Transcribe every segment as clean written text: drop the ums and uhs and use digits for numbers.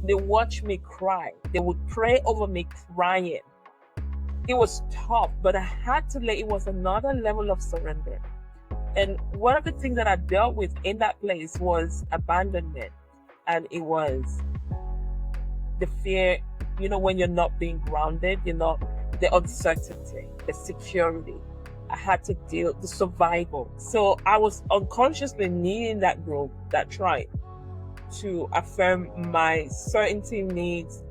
they watch me cry. They would pray over me crying. It was tough, but I had to it was another level of surrender. And one of the things that I dealt with in that place was abandonment. And it was the fear, when you're not being grounded, the uncertainty, the security. I had to deal the survival. So I was unconsciously needing that group, that tribe, to affirm my certainty needs,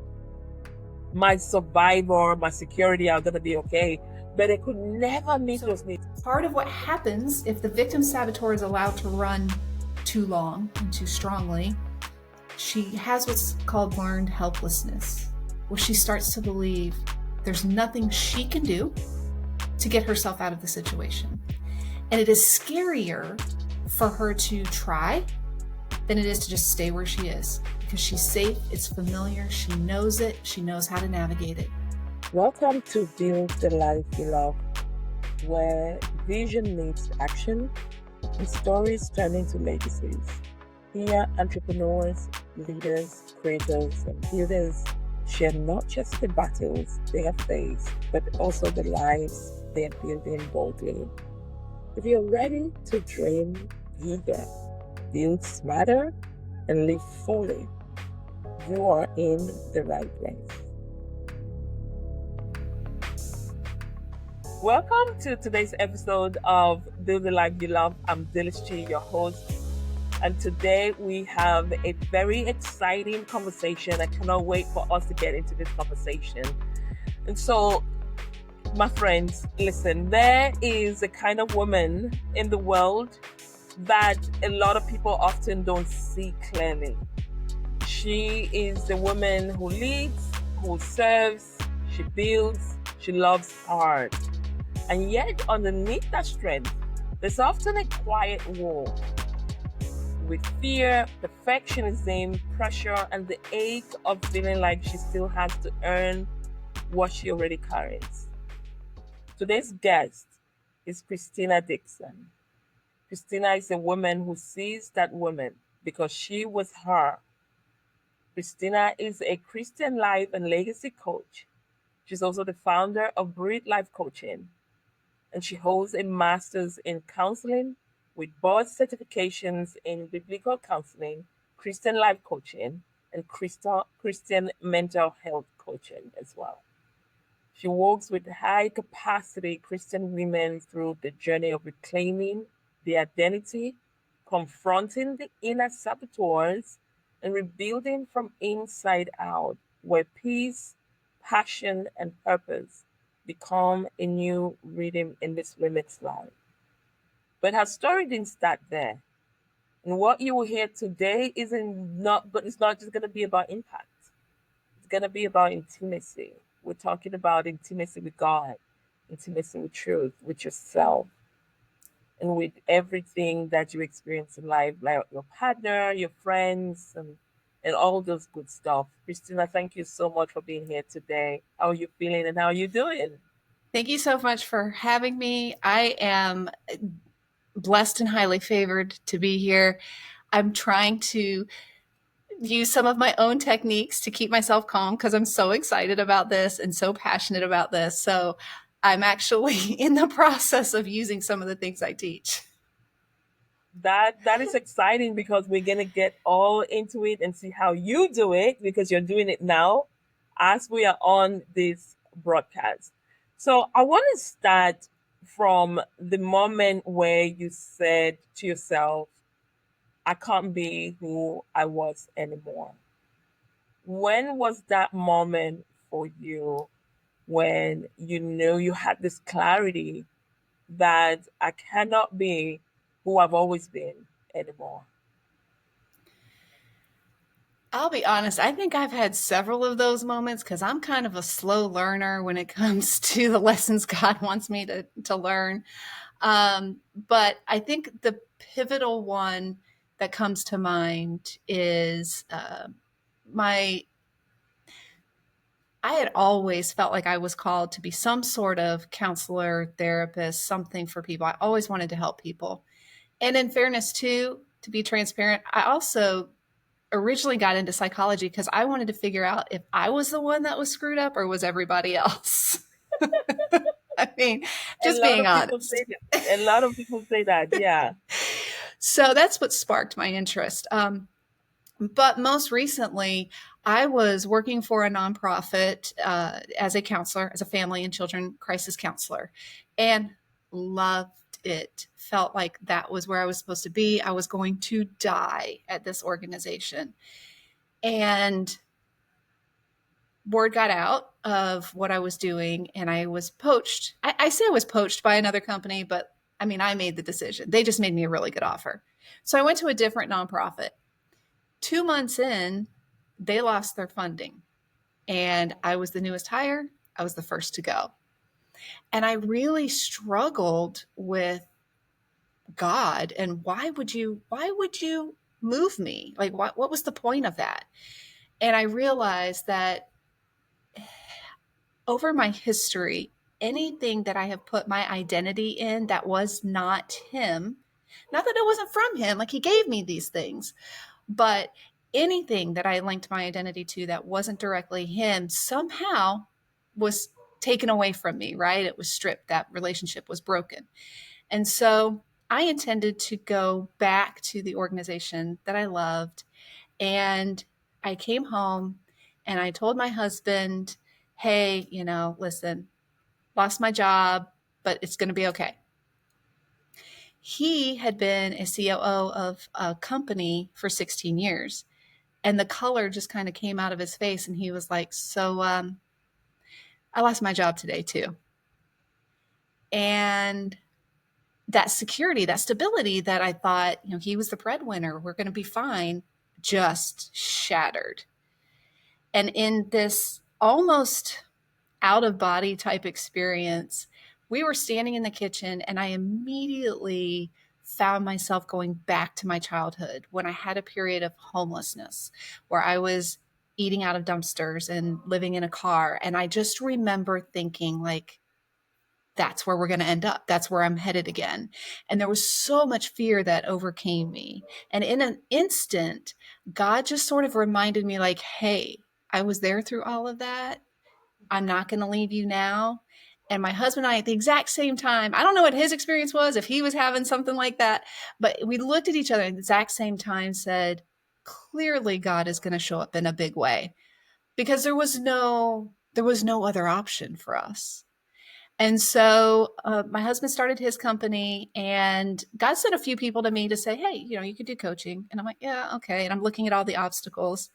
my survival, my security, I'm gonna be okay. But I could never meet those needs. Part of what happens if the victim saboteur is allowed to run too long and too strongly, she has what's called learned helplessness, where she starts to believe there's nothing she can do to get herself out of the situation. And it is scarier for her to try than it is to just stay where she is, because she's safe, it's familiar, she knows it, she knows how to navigate it. Welcome to Build the Life You Love, where vision meets action and stories turn into legacies. Here, entrepreneurs, leaders, creators, and builders share not just the battles they have faced, but also the lives they are building boldly. If you're ready to dream bigger, build smarter, and live fully, you are in the right place. Welcome to today's episode of Build the Life You Love. I'm Dylis, your host. And today we have a very exciting conversation. I cannot wait for us to get into this conversation. And so, my friends, listen, there is a kind of woman in the world that a lot of people often don't see clearly. She is the woman who leads, who serves, she builds, she loves hard. And yet, underneath that strength, there's often a quiet war with fear, perfectionism, pressure, and the ache of feeling like she still has to earn what she already carries. Today's guest is Krystina Dixon. Krystina is a woman who sees that woman because she was her. Krystina is a Christian life and legacy coach. She's also the founder of Breathe Life Coaching, and she holds a master's in counseling with board certifications in biblical counseling, Christian life coaching, and Christian mental health coaching as well. She works with high capacity Christian women through the journey of reclaiming the identity, confronting the inner saboteurs, and rebuilding from inside out, where peace, passion, and purpose become a new rhythm in this women's life. But her story didn't start there. And what you will hear today it's not just going to be about impact. It's going to be about intimacy. We're talking about intimacy with God, intimacy with truth, with yourself, and with everything that you experience in life, like your partner, your friends, and all those good stuff. Krystina, thank you so much for being here today. How are you feeling and how are you doing? Thank you so much for having me. I am blessed and highly favored to be here. I'm trying to use some of my own techniques to keep myself calm because I'm so excited about this and so passionate about this. So I'm actually in the process of using some of the things I teach. That is exciting because we're gonna get all into it and see how you do it because you're doing it now as we are on this broadcast. So I want to start from the moment where you said to yourself, I can't be who I was anymore. When was that moment for you when you knew you had this clarity that I cannot be who I've always been anymore? I'll be honest, I think I've had several of those moments because I'm kind of a slow learner when it comes to the lessons God wants me to learn. But I think the pivotal one that comes to mind is I had always felt like I was called to be some sort of counselor, therapist, something for people. I always wanted to help people. And in fairness, too, to be transparent, I also originally got into psychology because I wanted to figure out if I was the one that was screwed up or was everybody else. I mean, A just lot being of people honest. say that. A lot of people say that. Yeah. So that's what sparked my interest. But most recently, I was working for a nonprofit as a counselor, as a family and children crisis counselor, and loved it. Felt like that was where I was supposed to be. I was going to die at this organization. And word got out of what I was doing, and I was poached. I say I was poached by another company, but I mean, I made the decision. They just made me a really good offer. So I went to a different nonprofit. 2 months in, they lost their funding, and I was the newest hire. I was the first to go. And I really struggled with God and why would you move me? Like what was the point of that? And I realized that over my history, anything that I have put my identity in that was not him, not that it wasn't from him, like he gave me these things, but anything that I linked my identity to that wasn't directly him somehow was taken away from me, right? It was stripped. That relationship was broken. And so I intended to go back to the organization that I loved. And I came home and I told my husband, hey, listen, lost my job, but it's going to be okay. He had been a COO of a company for 16 years. And the color just kind of came out of his face. And he was like, so I lost my job today, too. And that security, that stability that I thought, he was the breadwinner, we're going to be fine, just shattered. And in this almost out of body type experience, we were standing in the kitchen and I immediately found myself going back to my childhood when I had a period of homelessness where I was eating out of dumpsters and living in a car. And I just remember thinking, like, that's where we're going to end up. That's where I'm headed again. And there was so much fear that overcame me. And in an instant, God just sort of reminded me, like, hey, I was there through all of that. I'm not going to leave you now. And my husband and I, at the exact same time, I don't know what his experience was, if he was having something like that, but we looked at each other at the exact same time, said, clearly God is going to show up in a big way, because there was no other option for us. And so my husband started his company, and God sent a few people to me to say, hey, you could do coaching. And I'm like, yeah, okay. And I'm looking at all the obstacles.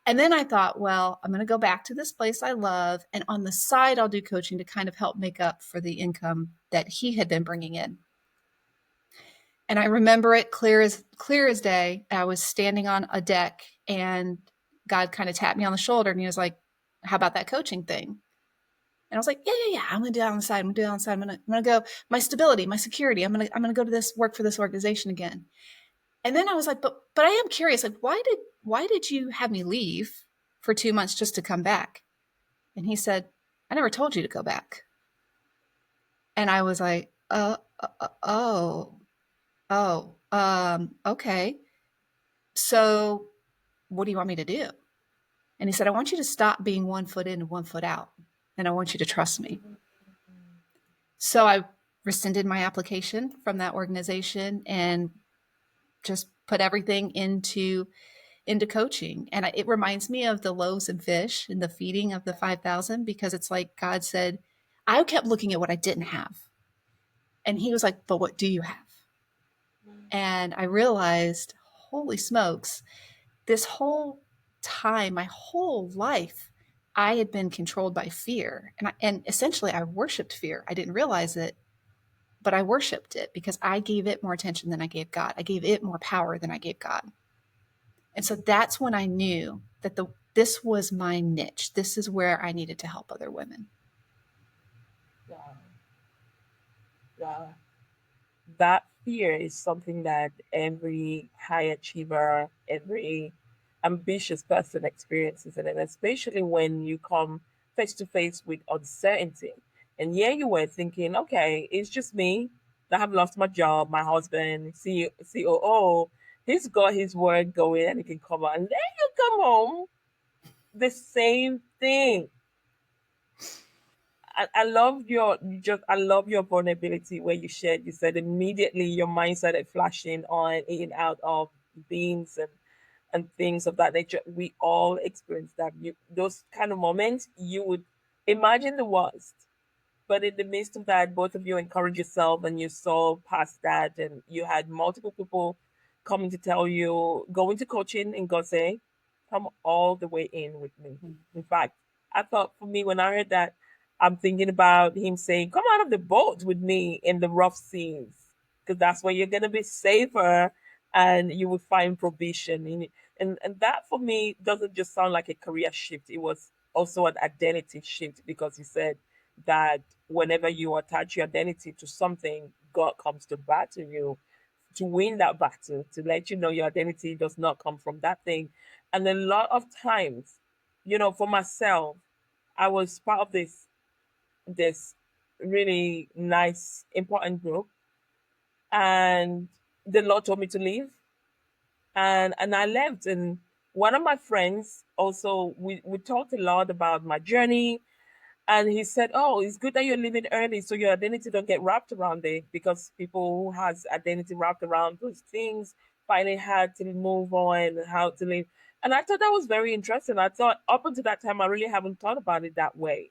And then I thought, well, I'm going to go back to this place I love. And on the side, I'll do coaching to kind of help make up for the income that he had been bringing in. And I remember it clear as day. I was standing on a deck and God kind of tapped me on the shoulder and he was like, how about that coaching thing? And I was like, yeah. I'm going to do it on the side. I'm going to do it on the side. I'm going to go, my stability, my security. I'm going to go to this, work for this organization again. And then I was like, but I am curious, like, why did you have me leave for 2 months just to come back? And he said, I never told you to go back. And I was like, okay. So what do you want me to do? And he said, I want you to stop being 1 foot in and 1 foot out. And I want you to trust me. So I rescinded my application from that organization and just put everything into coaching. And it reminds me of the loaves and fish and the feeding of the 5,000, because it's like God said, I kept looking at what I didn't have. And he was like, but what do you have? And I realized, holy smokes, this whole time, my whole life, I had been controlled by fear. And essentially I worshiped fear. I didn't realize it, but I worshiped it because I gave it more attention than I gave God. I gave it more power than I gave God. And so that's when I knew that this was my niche. This is where I needed to help other women. Yeah. That fear is something that every high achiever, every ambitious person experiences, and especially when you come face to face with uncertainty. And yeah, you were thinking, okay, it's just me. I have lost my job, my husband, COO, He's got his word going and he can come out. And then you come home, the same thing. I love your I love your vulnerability where you said immediately your mind started flashing on in and out of beans and things of that nature. We all experience that. Those kind of moments you would imagine the worst. But in the midst of that, both of you encourage yourself and you saw past that, and you had multiple people coming to tell you, go into coaching and God say, come all the way in with me. In fact, I thought for me, when I heard that, I'm thinking about him saying, come out of the boat with me in the rough seas, because that's where you're going to be safer and you will find provision in it. And that for me doesn't just sound like a career shift. It was also an identity shift because he said, that whenever you attach your identity to something, God comes to battle you to win that battle, to let you know your identity does not come from that thing. And a lot of times, for myself, I was part of this really nice, important group, and the Lord told me to leave, and I left. And one of my friends also, we talked a lot about my journey. And he said, "Oh, it's good that you're leaving early, so your identity don't get wrapped around it, because people who has identity wrapped around those things find it hard to move on, how to live." And I thought that was very interesting. I thought up until that time, I really haven't thought about it that way.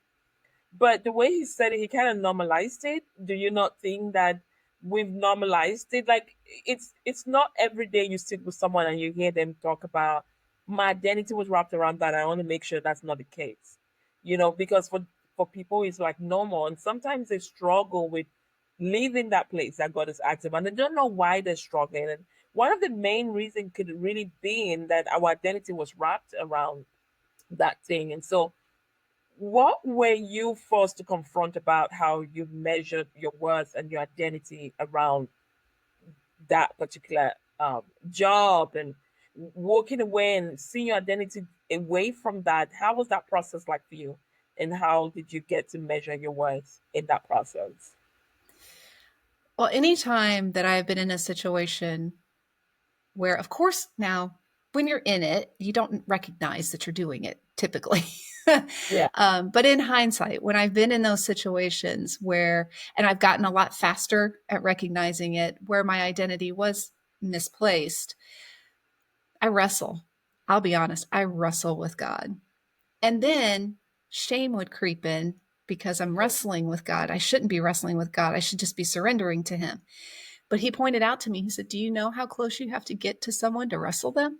But the way he said it, he kind of normalized it. Do you not think that we've normalized it? Like it's not every day you sit with someone and you hear them talk about my identity was wrapped around that. I want to make sure that's not the case. Because for people it's like normal, and sometimes they struggle with leaving that place that God has asked them, and they don't know why they're struggling. And one of the main reasons could really be in that our identity was wrapped around that thing. And so what were you forced to confront about how you measured your worth and your identity around that particular job, and walking away and seeing your identity away from that? How was that process like for you? And how did you get to measure your worth in that process? Well, anytime that I've been in a situation where, of course, now when you're in it, you don't recognize that you're doing it typically. Yeah. But in hindsight, when I've been in those situations where, and I've gotten a lot faster at recognizing it, where my identity was misplaced, I wrestle. I'll be honest, I wrestle with God. And then shame would creep in because I'm wrestling with God. I shouldn't be wrestling with God. I should just be surrendering to Him. But He pointed out to me, He said, "Do you know how close you have to get to someone to wrestle them?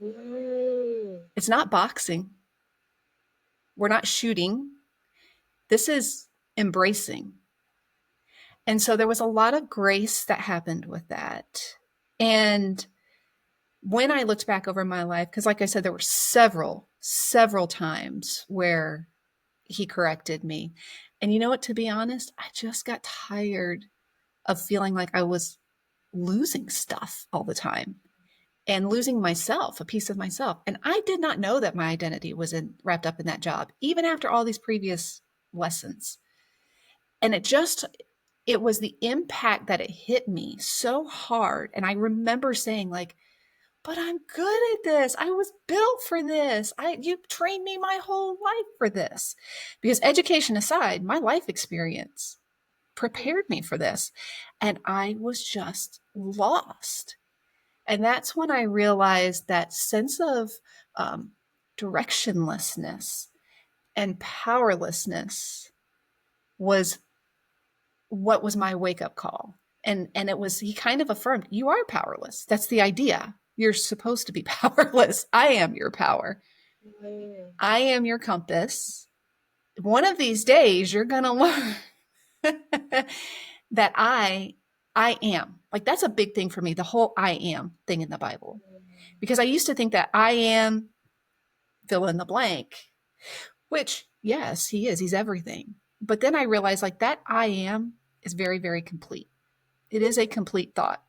Mm. It's not boxing. We're not shooting. This is embracing." And so there was a lot of grace that happened with that. And when I looked back over my life, because like I said, there were several times where He corrected me. And you know what, to be honest, I just got tired of feeling like I was losing stuff all the time and losing myself, a piece of myself. And I did not know that my identity was wrapped up in that job, even after all these previous lessons. And it was the impact that it hit me so hard. And I remember saying, like, but I'm good at this. I was built for this. You trained me my whole life for this. Because education aside, my life experience prepared me for this. And I was just lost. And that's when I realized that sense of directionlessness and powerlessness was what was my wake up call. And it was, he kind of affirmed, you are powerless. That's the idea. You're supposed to be powerless. I am your power. Mm. I am your compass. One of these days, you're going to learn that I am. Like, that's a big thing for me, the whole I am thing in the Bible. Because I used to think that I am fill in the blank, which, yes, he is. He's everything. But then I realized, like, that I am is very, very complete. It is a complete thought.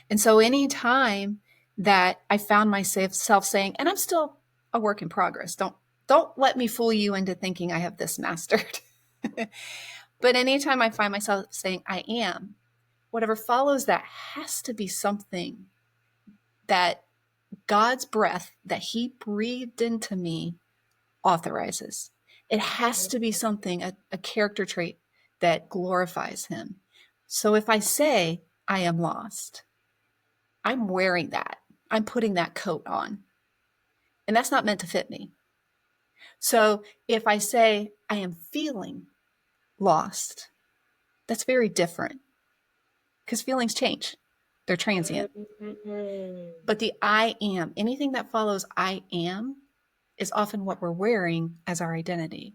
And so anytime that I found myself saying, and I'm still a work in progress, don't let me fool you into thinking I have this mastered. But anytime I find myself saying I am, whatever follows that has to be something that God's breath that he breathed into me authorizes. It has to be something, a character trait that glorifies him. So if I say I am lost, I'm wearing that. I'm putting that coat on. And that's not meant to fit me. So if I say I am feeling lost, that's very different because feelings change. They're transient. But the I am, anything that follows I am, is often what we're wearing as our identity.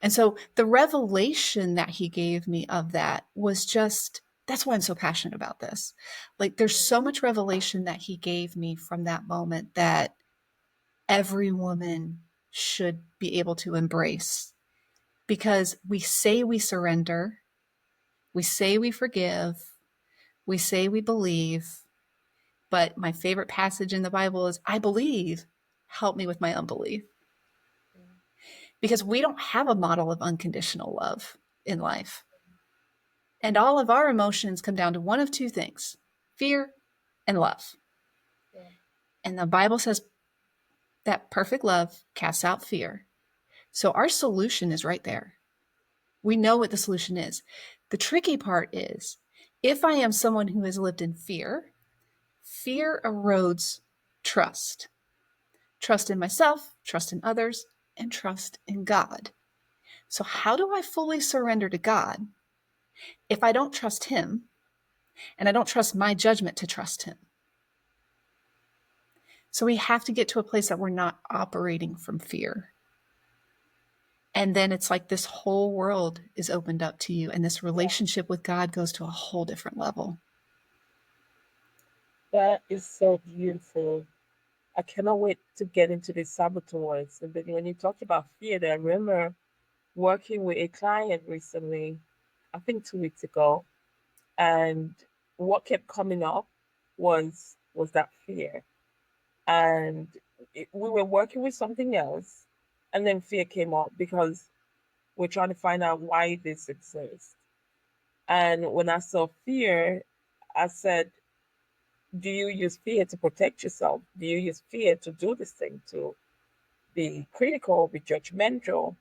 And so the revelation that he gave me of that was just, that's why I'm so passionate about this. Like, there's so much revelation that he gave me from that moment that every woman should be able to embrace, because we say we surrender, we say we forgive, we say we believe. But my favorite passage in the Bible is, I believe, help me with my unbelief. Because we don't have a model of unconditional love in life. And all of our emotions come down to one of two things: fear and love. Yeah. And the Bible says that perfect love casts out fear. So our solution is right there. We know what the solution is. The tricky part is, if I am someone who has lived in fear, fear erodes trust. Trust in myself, trust in others, and trust in God. So how do I fully surrender to God if I don't trust him and I don't trust my judgment to trust him? So we have to get to a place that we're not operating from fear. And then it's like this whole world is opened up to you, and this relationship with God goes to a whole different level. That is so beautiful. I cannot wait to get into the saboteurs. And then when you talked about fear, I remember working with a client recently, I think 2 weeks ago, and what kept coming up was that fear. And we were working with something else, and then fear came up because we're trying to find out why this exists. And when I saw fear, I said, do you use fear to protect yourself? Do you use fear to do this thing, to be critical, be judgmental?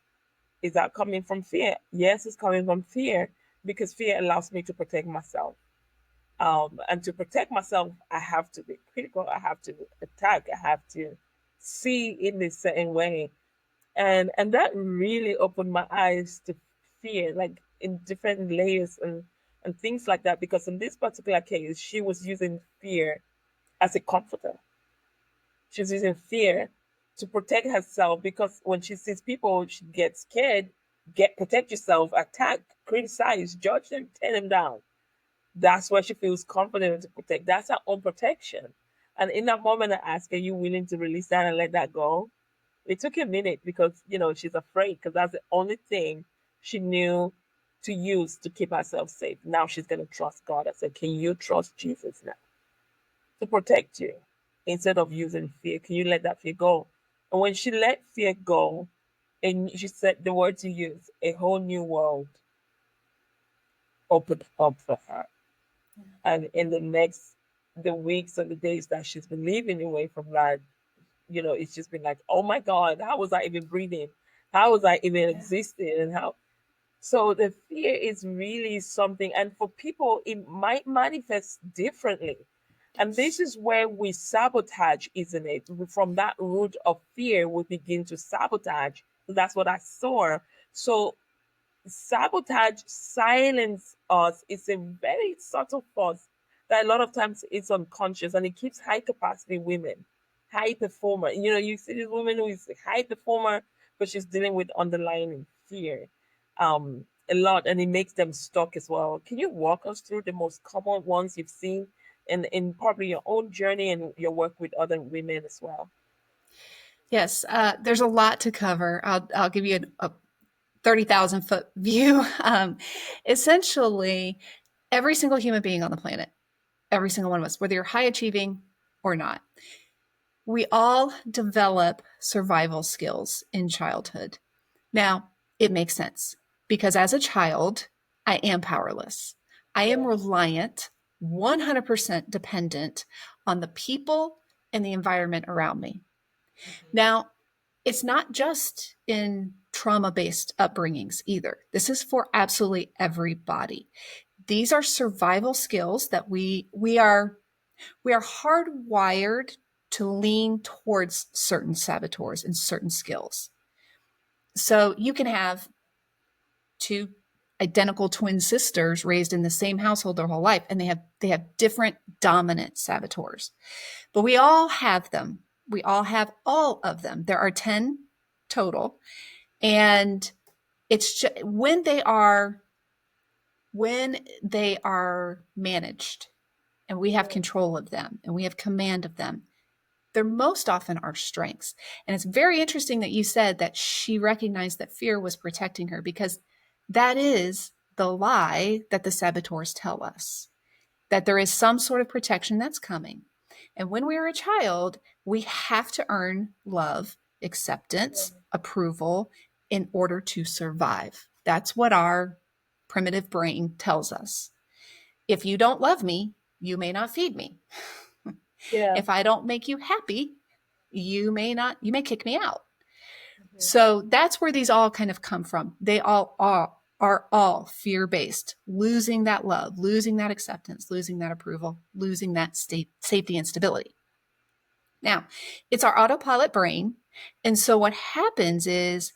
Is that coming from fear? Yes, it's coming from fear, because fear allows me to protect myself. And to protect myself, I have to be critical. I have to attack. I have to see in a certain way, and that really opened my eyes to fear, like in different layers and things like that. Because in this particular case, she was using fear as a comforter. She's using fear to protect herself, because when she sees people, she gets scared. Get Protect yourself, attack, criticize, judge them, tear them down. That's where she feels confident to protect. That's her own protection. And in that moment, I asked, are you willing to release that and let that go? It took a minute, because she's afraid, because that's the only thing she knew to use to keep herself safe. Now she's going to trust God. I said, can you trust Jesus now to protect you instead of using fear? Can you let that fear go? And when she let fear go, and she said the words you use, a whole new world opened up for her. And in the weeks and the days that she's been living away from that, it's just been like, oh my God, how was I even breathing? How was I even existing? And how? So the fear is really something. And for people, it might manifest differently. And this is where we sabotage, isn't it? From that root of fear, we begin to sabotage. That's what I saw. So sabotage silence us. It's a very subtle force that a lot of times it's unconscious, and it keeps high capacity women, high performer. You see this woman who is a high performer, but she's dealing with underlying fear a lot, and it makes them stuck as well. Can you walk us through the most common ones you've seen in probably your own journey and your work with other women as well? Yes, there's a lot to cover. I'll give you a 30,000 foot view. Essentially, every single human being on the planet, every single one of us, whether you're high achieving or not, we all develop survival skills in childhood. Now, it makes sense, because as a child, I am powerless. I am Yeah. reliant, 100% dependent on the people and the environment around me. Now, it's not just in trauma-based upbringings either. This is for absolutely everybody. These are survival skills that we are hardwired to lean towards certain saboteurs and certain skills. So you can have two identical twin sisters raised in the same household their whole life, and they have different dominant saboteurs. But we all have them. We all have all of them. There are 10 total. And it's just, when they are managed and we have control of them and we have command of them, they're most often our strengths. And it's very interesting that you said that she recognized that fear was protecting her, because that is the lie that the saboteurs tell us, that there is some sort of protection that's coming. And when we are a child, we have to earn love, acceptance, approval in order to survive. That's what our primitive brain tells us. If you don't love me, you may not feed me. Yeah. If I don't make you happy, you may kick me out. Mhm. So that's where these all kind of come from. They all are all fear-based, losing that love, losing that acceptance, losing that approval, losing that safety and stability. Now, it's our autopilot brain. And so what happens is,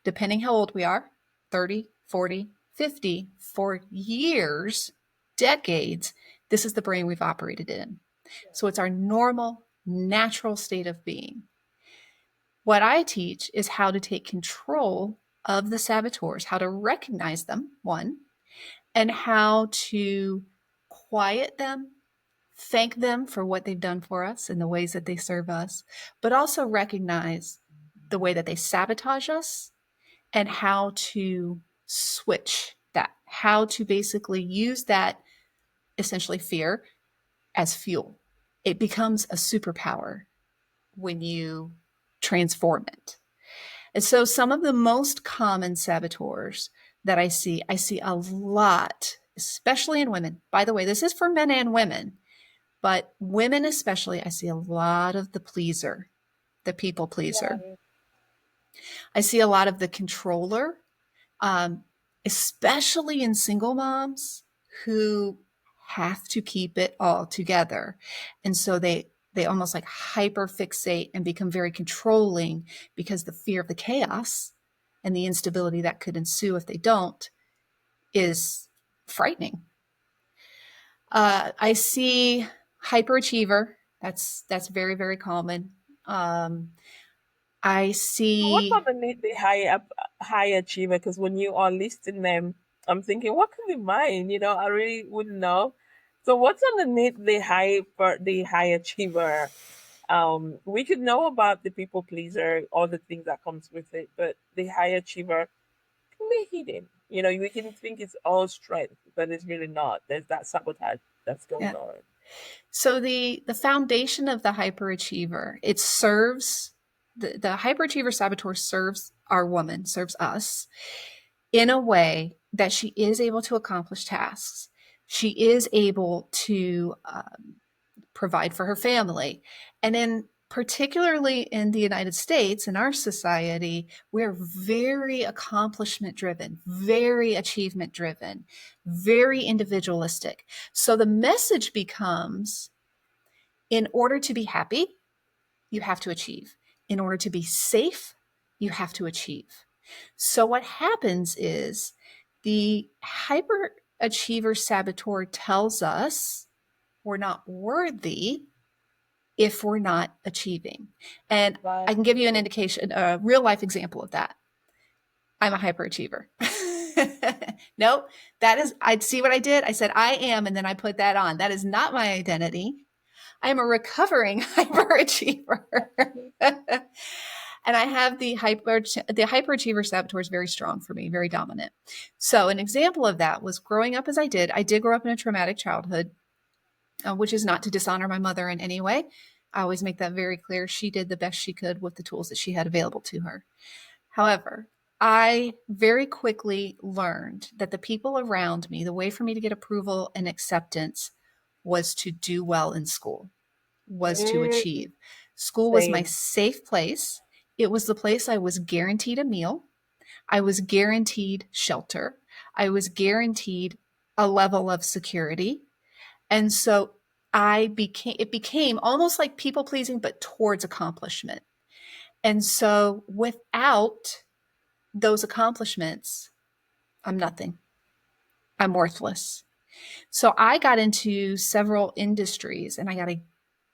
depending how old we are, 30, 40, 50, for years, decades, this is the brain we've operated in. So it's our normal, natural state of being. What I teach is how to take control of the saboteurs, how to recognize them, one, and how to quiet them, thank them for what they've done for us and the ways that they serve us, but also recognize the way that they sabotage us and how to switch that, how to basically use that, essentially fear, as fuel. It becomes a superpower when you transform it. And so some of the most common saboteurs that I see a lot, especially in women. By the way, this is for men and women, but women especially, I see a lot of the pleaser, the people pleaser. Right. I see a lot of the controller, um, especially in single moms who have to keep it all together. And so they almost like hyper fixate and become very controlling, because the fear of the chaos and the instability that could ensue if they don't is frightening. I see hyperachiever. That's very, very common. I So what's see, underneath the high achiever? Because when you are listing them, I'm thinking, what could be mine? I really wouldn't know. So what's underneath the high achiever? We could know about the people pleaser, all the things that comes with it, but the high achiever can be hidden. We can think it's all strength, but it's really not. There's that sabotage that's going yeah. on. So the foundation of the hyperachiever, it serves the hyperachiever saboteur serves our woman, serves us in a way that she is able to accomplish tasks. She is able to provide for her family. And in particularly in the United States, in our society, we're very accomplishment driven, very achievement driven, very individualistic. So the message becomes, in order to be happy, you have to achieve. In order to be safe, you have to achieve. So what happens is, the hyperachiever saboteur tells us we're not worthy if we're not achieving. And Right. I can give you an indication, a real life example of that. I'm a hyperachiever. Nope, I'd see what I did. I said, I am, and then I put that on. That is not my identity. I am a recovering hyperachiever. And I have the hyperachiever saboteur is very strong for me, very dominant. So an example of that was growing up as I did. I did grow up in a traumatic childhood, which is not to dishonor my mother in any way. I always make that very clear. She did the best she could with the tools that she had available to her. However, I very quickly learned that the people around me, the way for me to get approval and acceptance was to do well in school, was to Mm, achieve. School was my same. safe place. It was the place I was guaranteed a meal. I was guaranteed shelter. I was guaranteed a level of security. And so it became almost like people pleasing, but towards accomplishment. And so without those accomplishments, I'm nothing. I'm worthless. So I got into several industries and I got a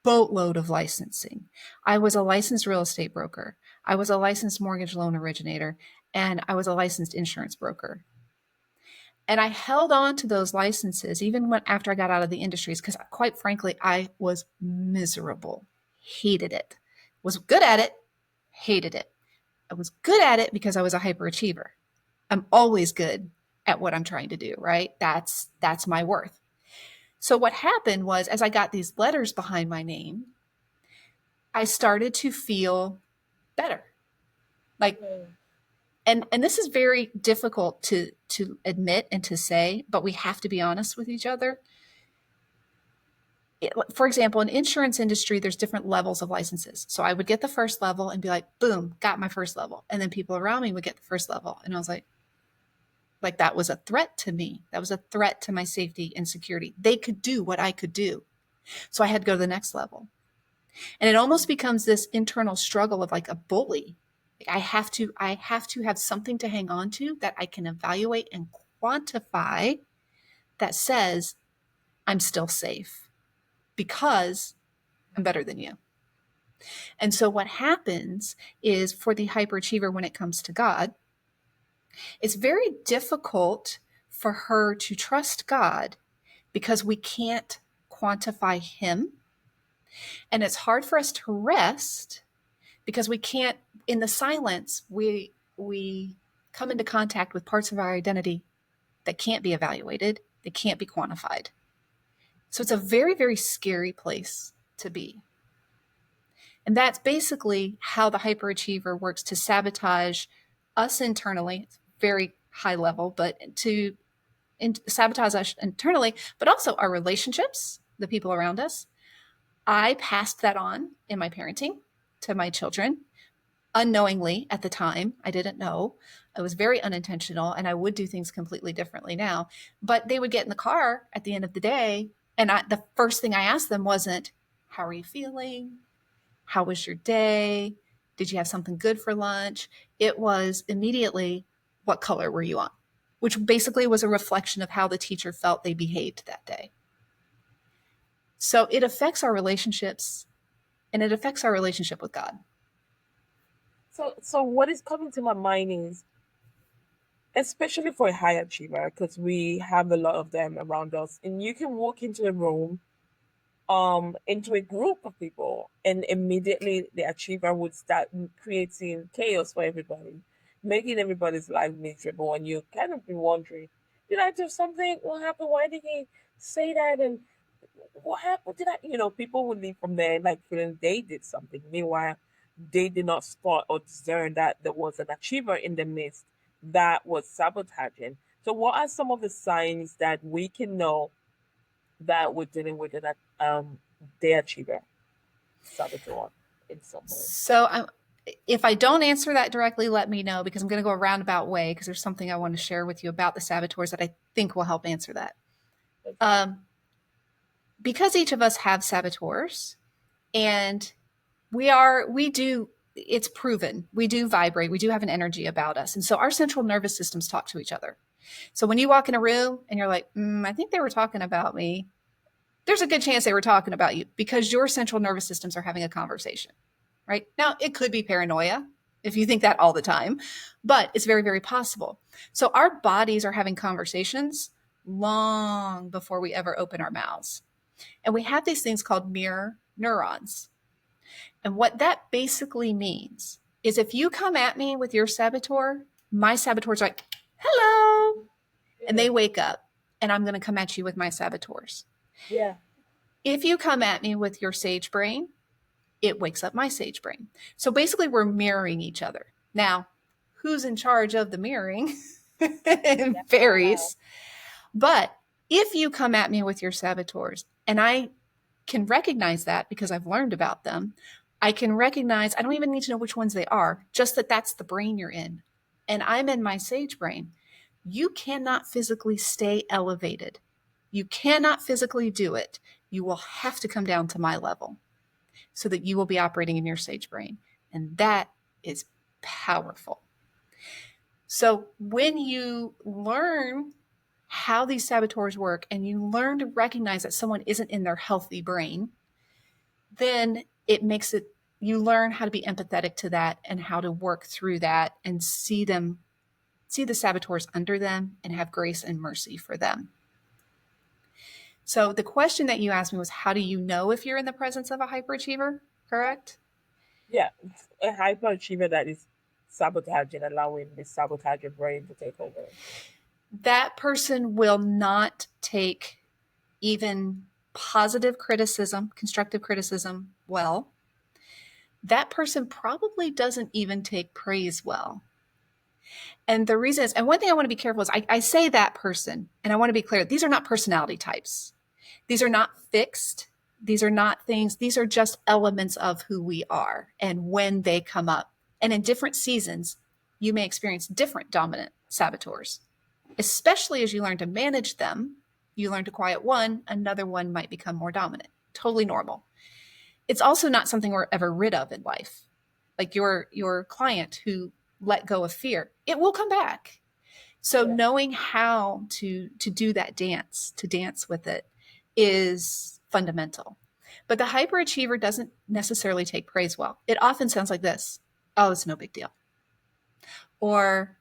boatload of licensing. I was a licensed real estate broker. I was a licensed mortgage loan originator, and I was a licensed insurance broker. And I held on to those licenses even when after I got out of the industries because quite frankly, I was miserable. Hated it. Was good at it, hated it. I was good at it because I was a hyperachiever. I'm always good at what I'm trying to do, right? That's my worth. So what happened was as I got these letters behind my name, I started to feel better. Like Mm. and this is very difficult to admit and to say, but we have to be honest with each other. For example, in insurance industry, there's different levels of licenses. So I would get the first level and be like, boom, got my first level. And then people around me would get the first level. And I was like that was a threat to me. That was a threat to my safety and security. They could do what I could do. So I had to go to the next level. And it almost becomes this internal struggle of like a bully. I have to have something to hang on to that I can evaluate and quantify that says I'm still safe because I'm better than you. And so what happens is for the hyperachiever when it comes to God, it's very difficult for her to trust God because we can't quantify him. And it's hard for us to rest because we can't in the silence we come into contact with parts of our identity that can't be evaluated, that can't be quantified. So it's a very, very scary place to be. And that's basically how the hyperachiever works to sabotage us internally. It's very high level, but to sabotage us internally, but also our relationships, the people around us. I passed that on in my parenting to my children unknowingly at the time. I didn't know. I was very unintentional and I would do things completely differently now. But they would get in the car at the end of the day. And the first thing I asked them wasn't, how are you feeling? How was your day? Did you have something good for lunch? It was immediately, what color were you on? Which basically was a reflection of how the teacher felt they behaved that day. So it affects our relationships and it affects our relationship with God. So what is coming to my mind is, especially for a high achiever, because we have a lot of them around us, and you can walk into a room, into a group of people, and immediately the achiever would start creating chaos for everybody, making everybody's life miserable, and you kind of be wondering, did I do something? What happened? Why did he say that? And what happened? Did I? People would leave from there like feeling they did something. Meanwhile, they did not spot or discern that there was an achiever in the midst that was sabotaging. So, what are some of the signs that we can know that we're dealing with an day achiever saboteur in some way? So if I don't answer that directly, let me know because I'm going to go a roundabout way because there's something I want to share with you about the saboteurs that I think will help answer that. Um, because each of us have saboteurs and it's proven, we do vibrate, we do have an energy about us. And so our central nervous systems talk to each other. So when you walk in a room and you're like, I think they were talking about me, there's a good chance they were talking about you because your central nervous systems are having a conversation, right? Now, it could be paranoia if you think that all the time, but it's very, very possible. So our bodies are having conversations long before we ever open our mouths. And we have these things called mirror neurons. And what that basically means is if you come at me with your saboteur, my saboteur's like, hello. And they wake up and I'm going to come at you with my saboteurs. Yeah. If you come at me with your sage brain, it wakes up my sage brain. So basically, we're mirroring each other. Now, who's in charge of the mirroring. It varies. But if you come at me with your saboteurs, and I can recognize that because I've learned about them, I can recognize, I don't even need to know which ones they are, just that that's the brain you're in. And I'm in my sage brain. You cannot physically stay elevated. You cannot physically do it. You will have to come down to my level so that you will be operating in your sage brain. And that is powerful. So when you learn how these saboteurs work and you learn to recognize that someone isn't in their healthy brain, then it makes it, you learn how to be empathetic to that and how to work through that and see the saboteurs under them and have grace and mercy for them. So the question that you asked me was, how do you know if you're in the presence of a hyperachiever? Correct? Yeah, a hyperachiever that is sabotaging, allowing the sabotaging brain to take over. That person will not take even positive criticism, constructive criticism well. That person probably doesn't even take praise well. And the reason is, and one thing I want to be careful is I say that person, and I want to be clear, these are not personality types. These are not fixed. These are not things, these are just elements of who we are and when they come up. And in different seasons, you may experience different dominant saboteurs, especially as you learn to manage them. You learn to quiet one, another one might become more dominant. Totally normal. It's also not something we're ever rid of in life. Like your client who let go of fear, it will come back. So knowing how to do that dance, to dance with it, is fundamental. But the hyperachiever doesn't necessarily take praise well. It often sounds like this: oh, it's no big deal. Or,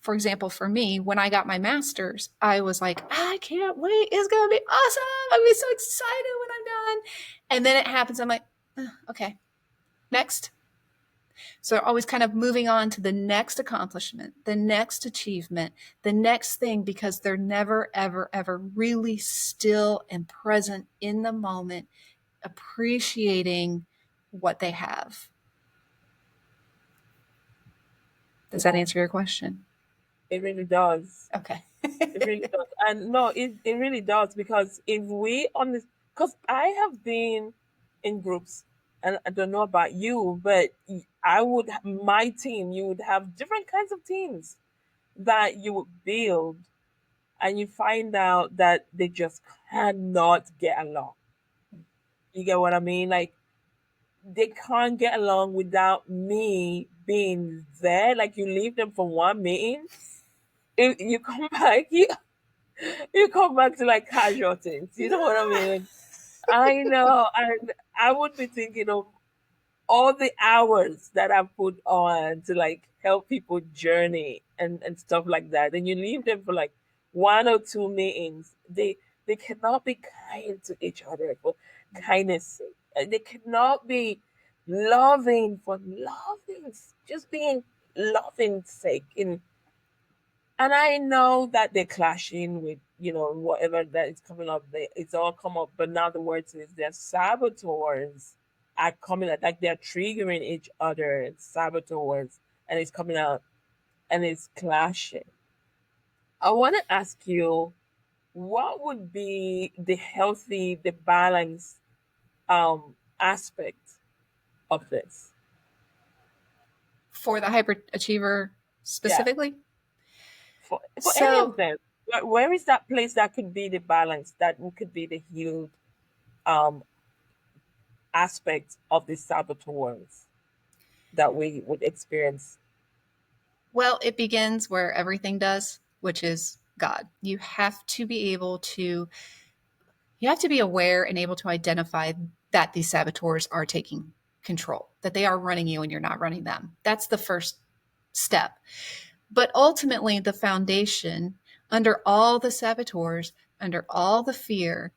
for example, for me, when I got my master's, I was like, I can't wait. It's going to be awesome. I'm going to be so excited when I'm done. And then it happens. I'm like, okay, next. So they're always kind of moving on to the next accomplishment, the next achievement, the next thing, because they're never, ever, ever really still and present in the moment, appreciating what they have. Does that answer your question? It really does. Okay. It really does. And no, it really does, because if we on this, because I have been in groups, and I don't know about you, but I would, my team, you would have different kinds of teams that you would build, and you find out that they just cannot get along. You get what I mean? Like, they can't get along without me being there. Like, you leave them for one meeting, you come back, you come back to like casualties. You know what I mean? I know, and I would be thinking of all the hours that I've put on to like help people journey and stuff like that. And you leave them for like one or two meetings. They cannot be kind to each other for kindness sake. They cannot be loving for loving, just being loving sake. And I know that they're clashing with, whatever that is coming up. It's all come up. But now the words is their saboteurs are coming out, like they're triggering each other. It's saboteurs, and it's coming out, and it's clashing. I want to ask you, what would be the balance aspect of this? For the hyperachiever specifically? For any of them, where is that place that could be the balance, that could be the healed um aspect of the saboteurs that we would experience? Well, it begins where everything does, which is God. You have to be aware and able to identify that these saboteurs are taking control, that they are running you and you're not running them. That's the first step. But ultimately, the foundation under all the saboteurs, under all the fear,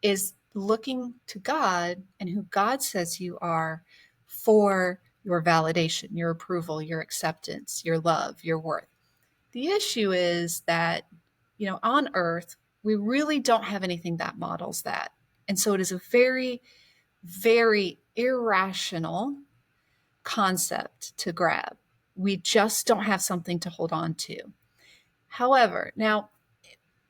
is looking to God and who God says you are for your validation, your approval, your acceptance, your love, your worth. The issue is that, on earth, we really don't have anything that models that. And so it is a very, very irrational concept to grab. We just don't have something to hold on to. However, now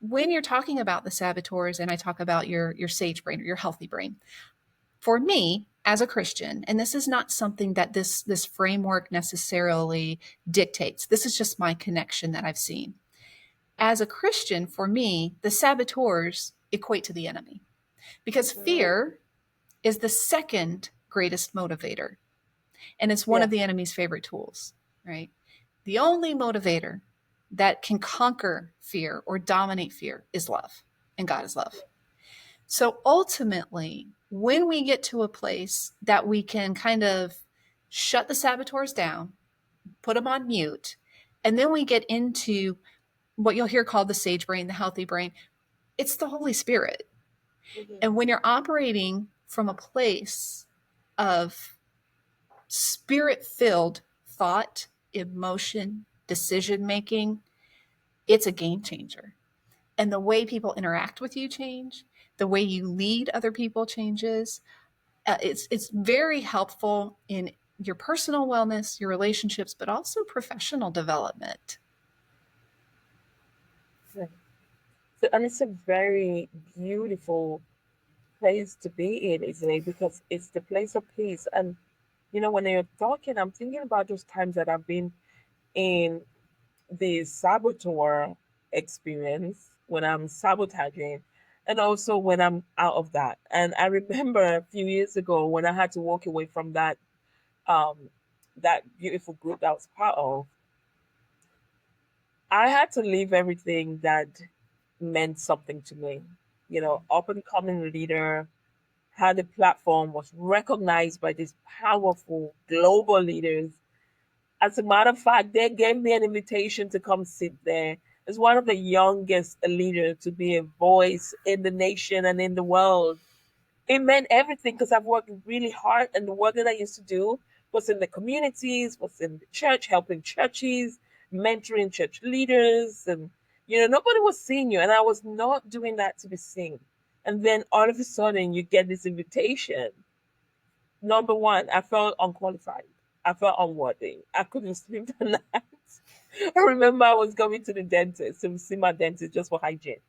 when you're talking about the saboteurs and I talk about your sage brain or your healthy brain, for me as a Christian, and this is not something that this framework necessarily dictates. This is just my connection that I've seen. As a Christian, for me, the saboteurs equate to the enemy because fear is the second greatest motivator, and it's one Yeah. of the enemy's favorite tools, right? The only motivator that can conquer fear or dominate fear is love, and God is love. So ultimately, when we get to a place that we can kind of shut the saboteurs down, put them on mute, and then we get into what you'll hear called the sage brain, the healthy brain, it's the Holy Spirit. Mhm. And when you're operating from a place of spirit filled thought, emotion, decision making, it's a game changer. And the way people interact with you change, the way you lead other people changes. It's very helpful in your personal wellness, your relationships, but also professional development. So, and it's a very beautiful place to be in, isn't it? Because it's the place of peace. And when you're talking, I'm thinking about those times that I've been in the saboteur experience when I'm sabotaging, and also when I'm out of that. And I remember a few years ago when I had to walk away from um that beautiful group that I was part of. I had to leave everything that meant something to me. Up and coming leader, had a platform, was recognized by these powerful global leaders. As a matter of fact, they gave me an invitation to come sit there as one of the youngest leaders to be a voice in the nation and in the world. It meant everything because I've worked really hard, and the work that I used to do was in the communities, was in the church, helping churches, mentoring church leaders, and nobody was seeing you, and I was not doing that to be seen. And then all of a sudden, you get this invitation. Number one, I felt unqualified. I felt unworthy. I couldn't sleep the night. I remember I was going to the dentist to see my dentist just for hygiene.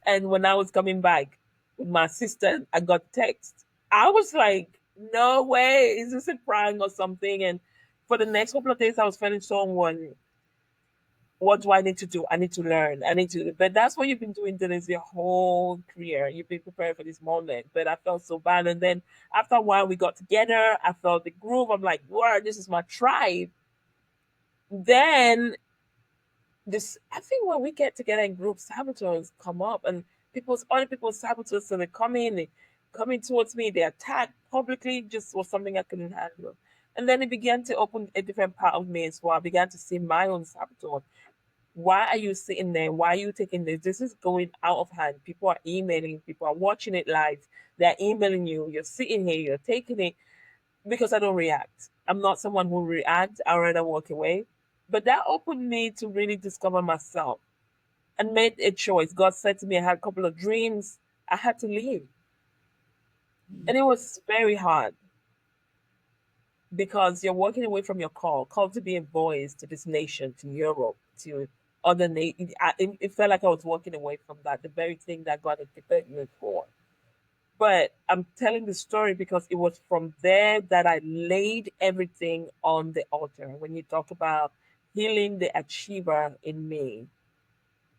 And when I was coming back with my assistant, I got text. I was like, no way, is this a prank or something? And for the next couple of days, I was feeling so unworthy. What do I need to do? I need to learn. I need to, but that's what you've been doing, Dennis, your whole career. You've been preparing for this moment. But I felt so bad. And then after a while, we got together. I felt the groove. I'm like, wow, this is my tribe. Then I think when we get together in groups, saboteurs come up, and other people's saboteurs, so they come in, they coming towards me, they attack publicly, just was something I couldn't handle. And then it began to open a different part of me as well. I began to see my own saboteur. Why are you sitting there? Why are you taking this? This is going out of hand. People are emailing, people are watching it live. They're emailing you. You're sitting here, you're taking it because I don't react. I'm not someone who reacts. I rather walk away. But that opened me to really discover myself and made a choice. God said to me, I had a couple of dreams. I had to leave. And it was very hard because you're walking away from your call to be a voice to this nation, to Europe, to other nations. It felt like I was walking away from that, the very thing that God had prepared me for. But I'm telling the story because it was from there that I laid everything on the altar. When you talk about healing the achiever in me,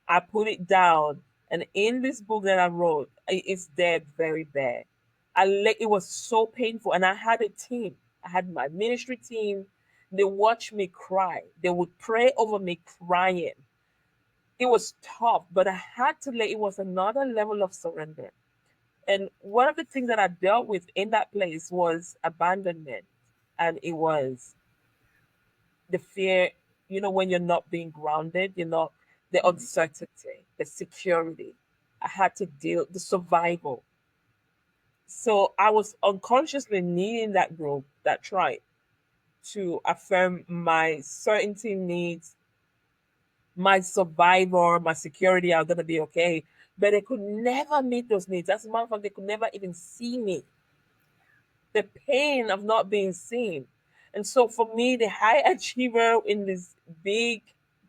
I put it down. And in this book that I wrote, it's there very bare. It was so painful. And I had a team. I had my ministry team. They watched me cry. They would pray over me crying. It was tough, but I had to it was another level of surrender. And one of the things that I dealt with in that place was abandonment. And it was the fear, when you're not being grounded, the uncertainty, the security. I had to deal the survival. So I was unconsciously needing that group, that tribe, to affirm my certainty needs, my survival, my security, I'm gonna be okay. But they could never meet those needs. As a matter of fact, they could never even see me. The pain of not being seen. And so for me, the high achiever in this big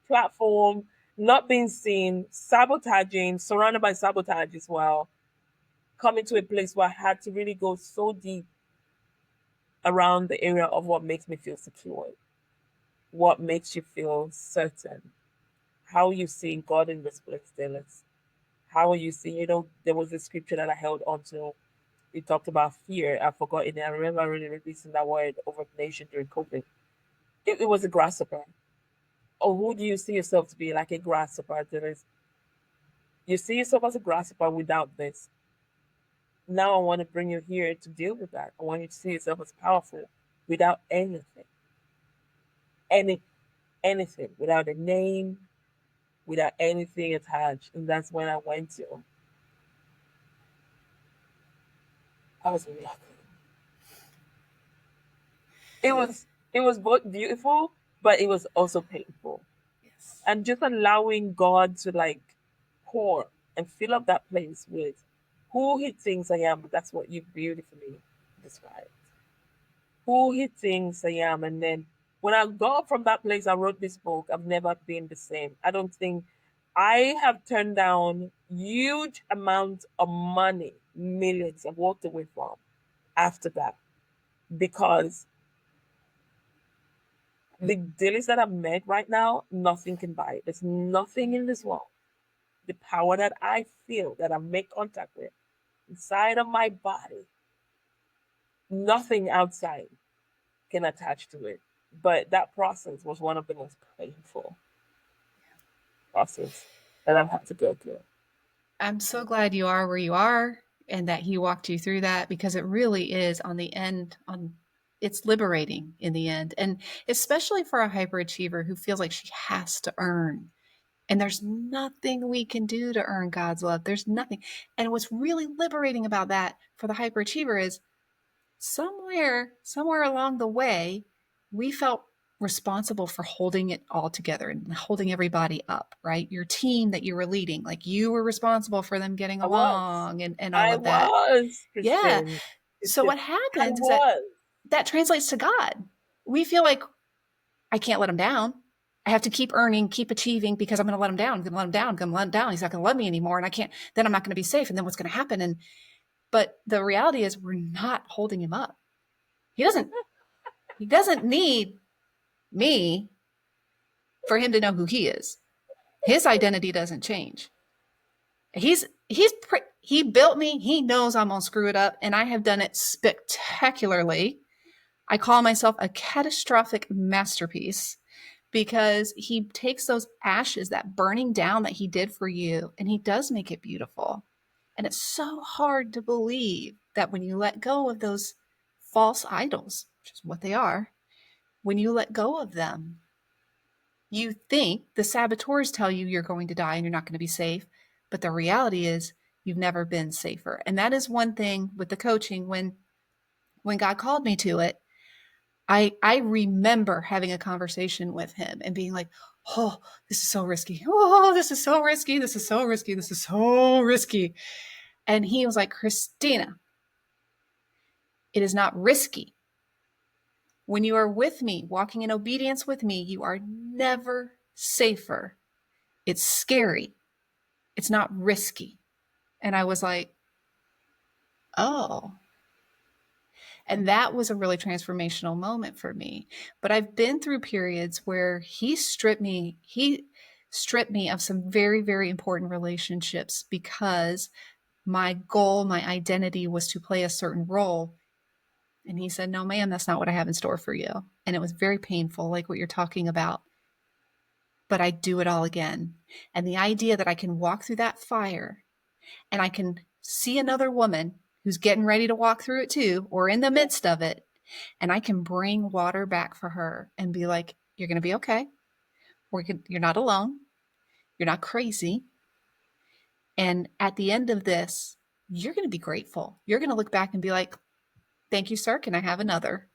platform, not being seen, sabotaging, surrounded by sabotage as well, coming to a place where I had to really go so deep around the area of what makes me feel secure, what makes you feel certain, how you see God in this place, Dylis. How are you seeing? There was a scripture that I held on to. It talked about fear. I forgot it. I remember really releasing that word over the nation during COVID. It was a grasshopper. Or who do you see yourself to be? Like a grasshopper? You see yourself as a grasshopper without this. Now I want to bring you here to deal with that. I want you to see yourself as powerful without anything. Any anything. Without a name, without anything attached. And that's when I went to. I was lucky. It was both beautiful, but it was also painful. Yes. And just allowing God to like pour and fill up that place with who He thinks I am. That's what you beautifully described. Who He thinks I am. And then when I got from that place, I wrote this book. I've never been the same. I don't think I have turned down huge amounts of money, millions. I've walked away from after that because the dealers that I've met right now, nothing can buy it. There's nothing in this world. The power that I feel, that I make contact with inside of my body, nothing outside can attach to it. But that process was one of the most painful process that I've had to go through. I'm so glad you are where you are and that he walked you through that, because it really is on the end on it's liberating in the end. And especially for a hyperachiever who feels like she has to earn. And there's nothing we can do to earn God's love. There's nothing. And what's really liberating about that for the hyperachiever is somewhere along the way, we felt responsible for holding it all together and holding everybody up, right? Your team that you were leading, like you were responsible for them getting I was. along and all I of that. was, Yeah. Kristen. So Kristen. what I happens is that was. that translates to God. We feel like I can't let him down. I have to keep earning, keep achieving, because I'm going to let him down. I'm going to let him down. I'm going to let him down. He's not going to love me anymore. And I can't, then I'm not going to be safe. And then what's going to happen? But the reality is we're not holding him up. He doesn't need me for him to know who he is. His identity doesn't change. He built me. He knows I'm going to screw it up. And I have done it spectacularly. I call myself a catastrophic masterpiece, because he takes those ashes, that burning down that he did for you, and he does make it beautiful. And it's so hard to believe that when you let go of those false idols, which is what they are, when you let go of them, you think the saboteurs tell you you're going to die and you're not going to be safe. But the reality is you've never been safer. And that is one thing with the coaching. When God called me to it, I remember having a conversation with him and being like, oh, this is so risky. Oh, this is so risky. This is so risky. This is so risky. And he was like, Krystina, it is not risky. When you are with me, walking in obedience with me, you are never safer. It's scary. It's not risky. And I was like, oh. And that was a really transformational moment for me. But I've been through periods where he stripped me of some very, very important relationships because my goal, my identity was to play a certain role. And he said, no, ma'am, that's not what I have in store for you. And it was very painful, like what you're talking about. But I do it all again. And the idea that I can walk through that fire and I can see another woman who's getting ready to walk through it too, or in the midst of it, and I can bring water back for her and be like, you're going to be okay. You're not alone. You're not crazy. And at the end of this, you're going to be grateful. You're going to look back and be like, thank you, sir. Can I have another?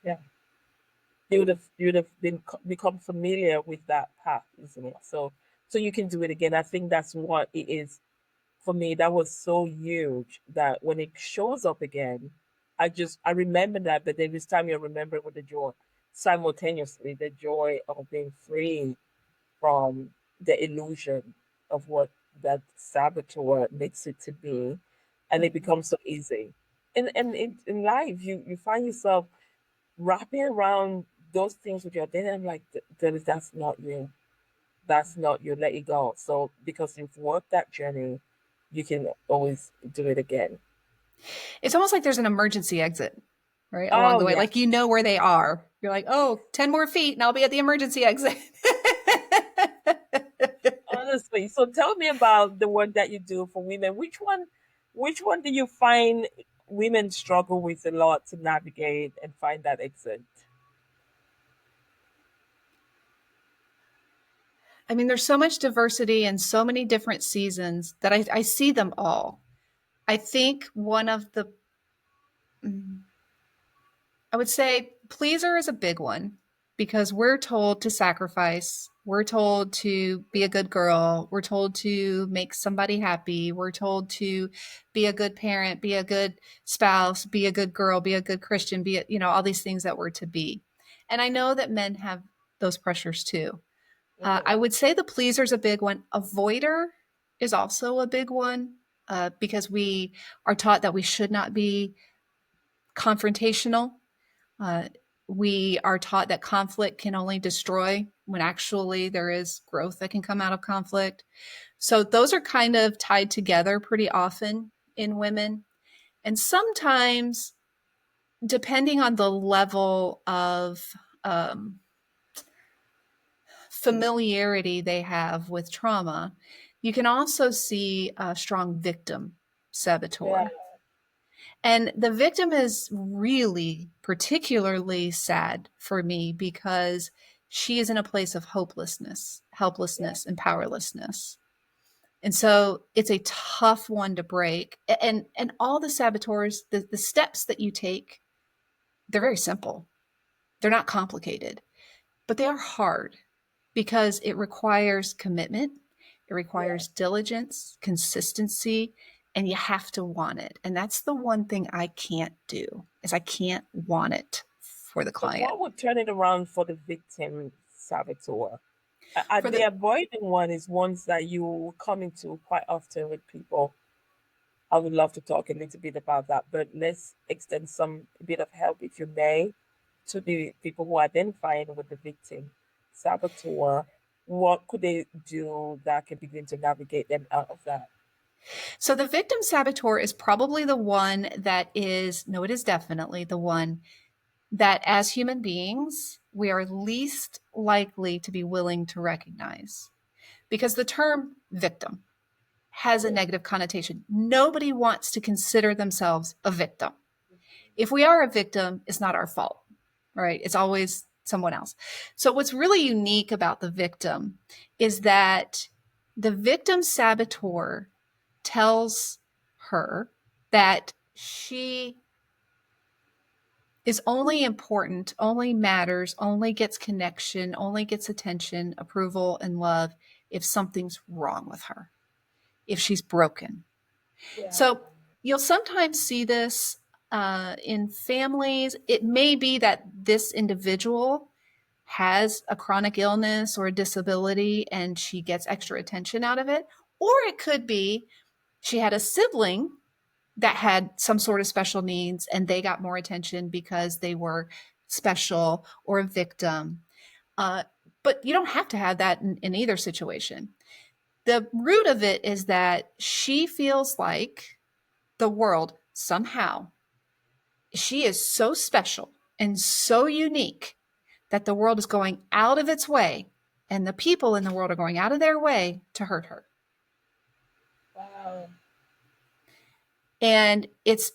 Yeah. You would have become familiar with that path, isn't it? So you can do it again. I think that's what it is for me. That was so huge that when it shows up again, I remember that, but then this time you remember it with the joy, simultaneously, the joy of being free from the illusion of what that saboteur makes it to be, and it Mhm. becomes so easy. And in life, you find yourself wrapping around those things with your identity. I'm like, That's not you. That's not you. Let it go. So because you've worked that journey, you can always do it again. It's almost like there's an emergency exit, right? Along Oh the way. yeah, Like you know where they are. You're like, oh, 10 more feet and I'll be at the emergency exit. honestly. So tell me about the work that you do for women. Which one do you find women struggle with a lot to navigate and find that exit? I mean, there's so much diversity and so many different seasons that I see them all. I think one of the, mm, I would say pleaser is a big one because we're told to sacrifice. We're told to be a good girl. We're told to make somebody happy. We're told to be a good parent, be a good spouse, be a good girl, be a good Christian, be, all these things that we're to be. And I know that men have those pressures too. I Hmm. would say the pleaser is a big one. Avoider is also a big one because we are taught that we should not be confrontational. Uh, we are taught that conflict can only destroy when actually there is growth that can come out of conflict. So those are kind of tied together pretty often in women. And sometimes, depending on the level of um, familiarity they have with trauma, you can also see a strong victim Yeah, saboteur. And the victim is really particularly sad for me because she is in a place of hopelessness, yeah. helplessness, and powerlessness. And so it's a tough one to break. And all the saboteurs, the steps that you take, they're very simple. They're not complicated, but they are hard because it requires commitment, it Yeah. requires diligence, consistency, and you have to want it. And that's the one thing I can't do is I can't want it for the So client. what would turn it around for the victim saboteur? For The the avoiding one is ones that you come into quite often with people. I would love to talk a little bit about that, but let's extend some bit of help, if you may, to the people who are identifying with the victim saboteur. What could they do that can begin to navigate them out of that? so the victim saboteur is probably the one that is no, it is definitely the one that as human beings we are least likely to be willing to recognize because the term victim has a Yeah. negative connotation. Nobody wants to consider themselves a victim. If we are a victim, it's not our fault, right? It's always someone else. So, what's really unique about the victim is that the victim saboteur tells her that she is only important, only matters, only gets connection, only gets attention, approval, and love if something's wrong with her, if she's broken. Yeah. So you'll sometimes see this in families. It may be that this individual has a chronic illness or a disability and she gets extra attention out of it. Or it could be she had a sibling that had some sort of special needs and they got more attention because they were special or a victim. Uh, but you don't have to have that in either situation. The root of it is that she feels like the world somehow, she is so special and so unique that the world is going out of its way and the people in the world are going out of their way to hurt her. Wow. And it's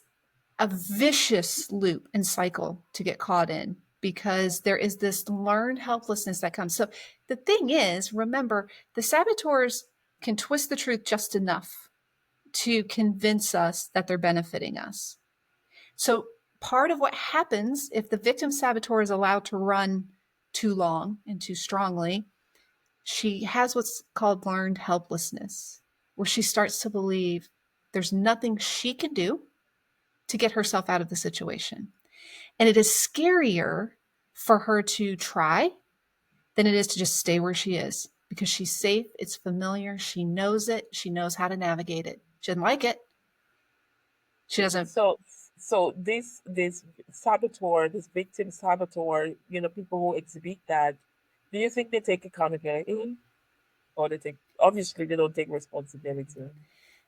a vicious loop and cycle to get caught in because there is this learned helplessness that comes. So the thing is, remember, the saboteurs can twist the truth just enough to convince us that they're benefiting us. So part of what happens if the victim saboteur is allowed to run too long and too strongly, she has what's called learned helplessness, where she starts to believe there's nothing she can do to get herself out of the situation. And it is scarier for her to try than it is to just stay where she is, because she's safe, it's familiar, she knows it, she knows how to navigate it. She doesn't like it. She doesn't. So, so this saboteur, this victim saboteur, people who exhibit that, do you think they take accountability, or they take, obviously they don't take responsibility for anything?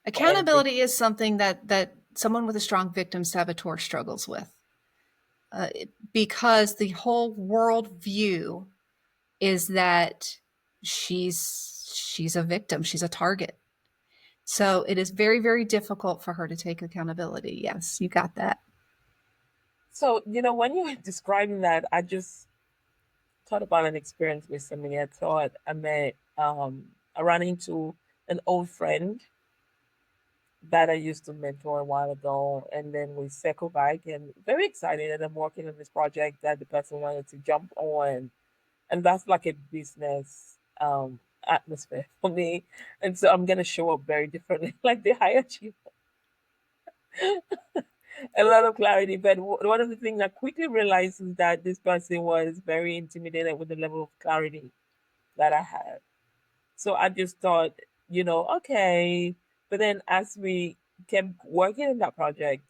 Accountability is something that someone with a strong victim saboteur struggles with, because the whole world view is that she's a victim, she's a target. So it is very, very difficult for her to take accountability. Yes, you got that. So, when you were describing that, I just thought about an experience recently. I ran into an old friend that I used to mentor a while ago, and then we circle back and very excited that I'm working on this project that the person wanted to jump on, and that's like a business atmosphere for me, and so I'm gonna show up very differently, like the high achiever, a lot of clarity. But one of the things I quickly realized is that this person was very intimidated with the level of clarity that I had. So I just thought, okay. But then as we kept working on that project,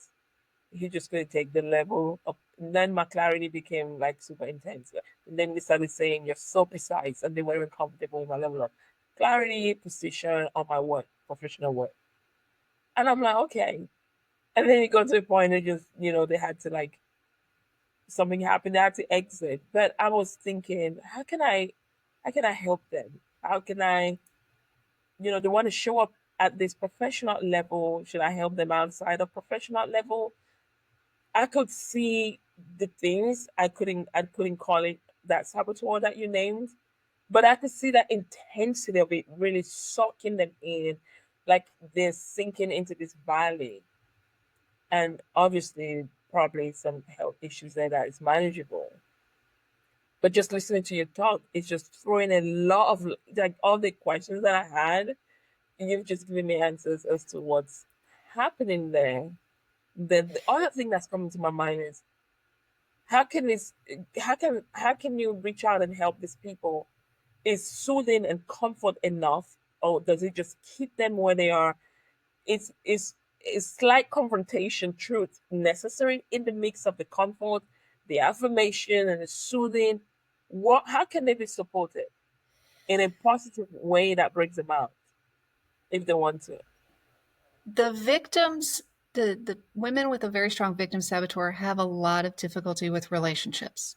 he just couldn't take the level of, and then my clarity became like super intense. And then they started saying, "You're so precise," and they weren't comfortable with my level of clarity, precision on my work, professional work. And I'm like, okay. And then it got to a point that just, they had to like, something happened, they had to exit. But I was thinking, how can I help them? How can I, they want to show up at this professional level. Should I help them outside of professional level? I could see the things. I couldn't call it that saboteur that you named, but I could see that intensity of it really sucking them in, like they're sinking into this valley. And obviously probably some health issues there that is manageable. But just listening to your talk, it's just throwing a lot of, like, all the questions that I had. You've just given me answers as to what's happening there. The other thing that's coming to my mind is, how can this how can you reach out and help these people? Is soothing and comfort enough, or does it just keep them where they are? Is slight confrontation, truth necessary in the mix of the comfort, the affirmation, and the soothing? How can they be supported in a positive way that brings them out if they want to? The victims, the women with a very strong victim saboteur have a lot of difficulty with relationships,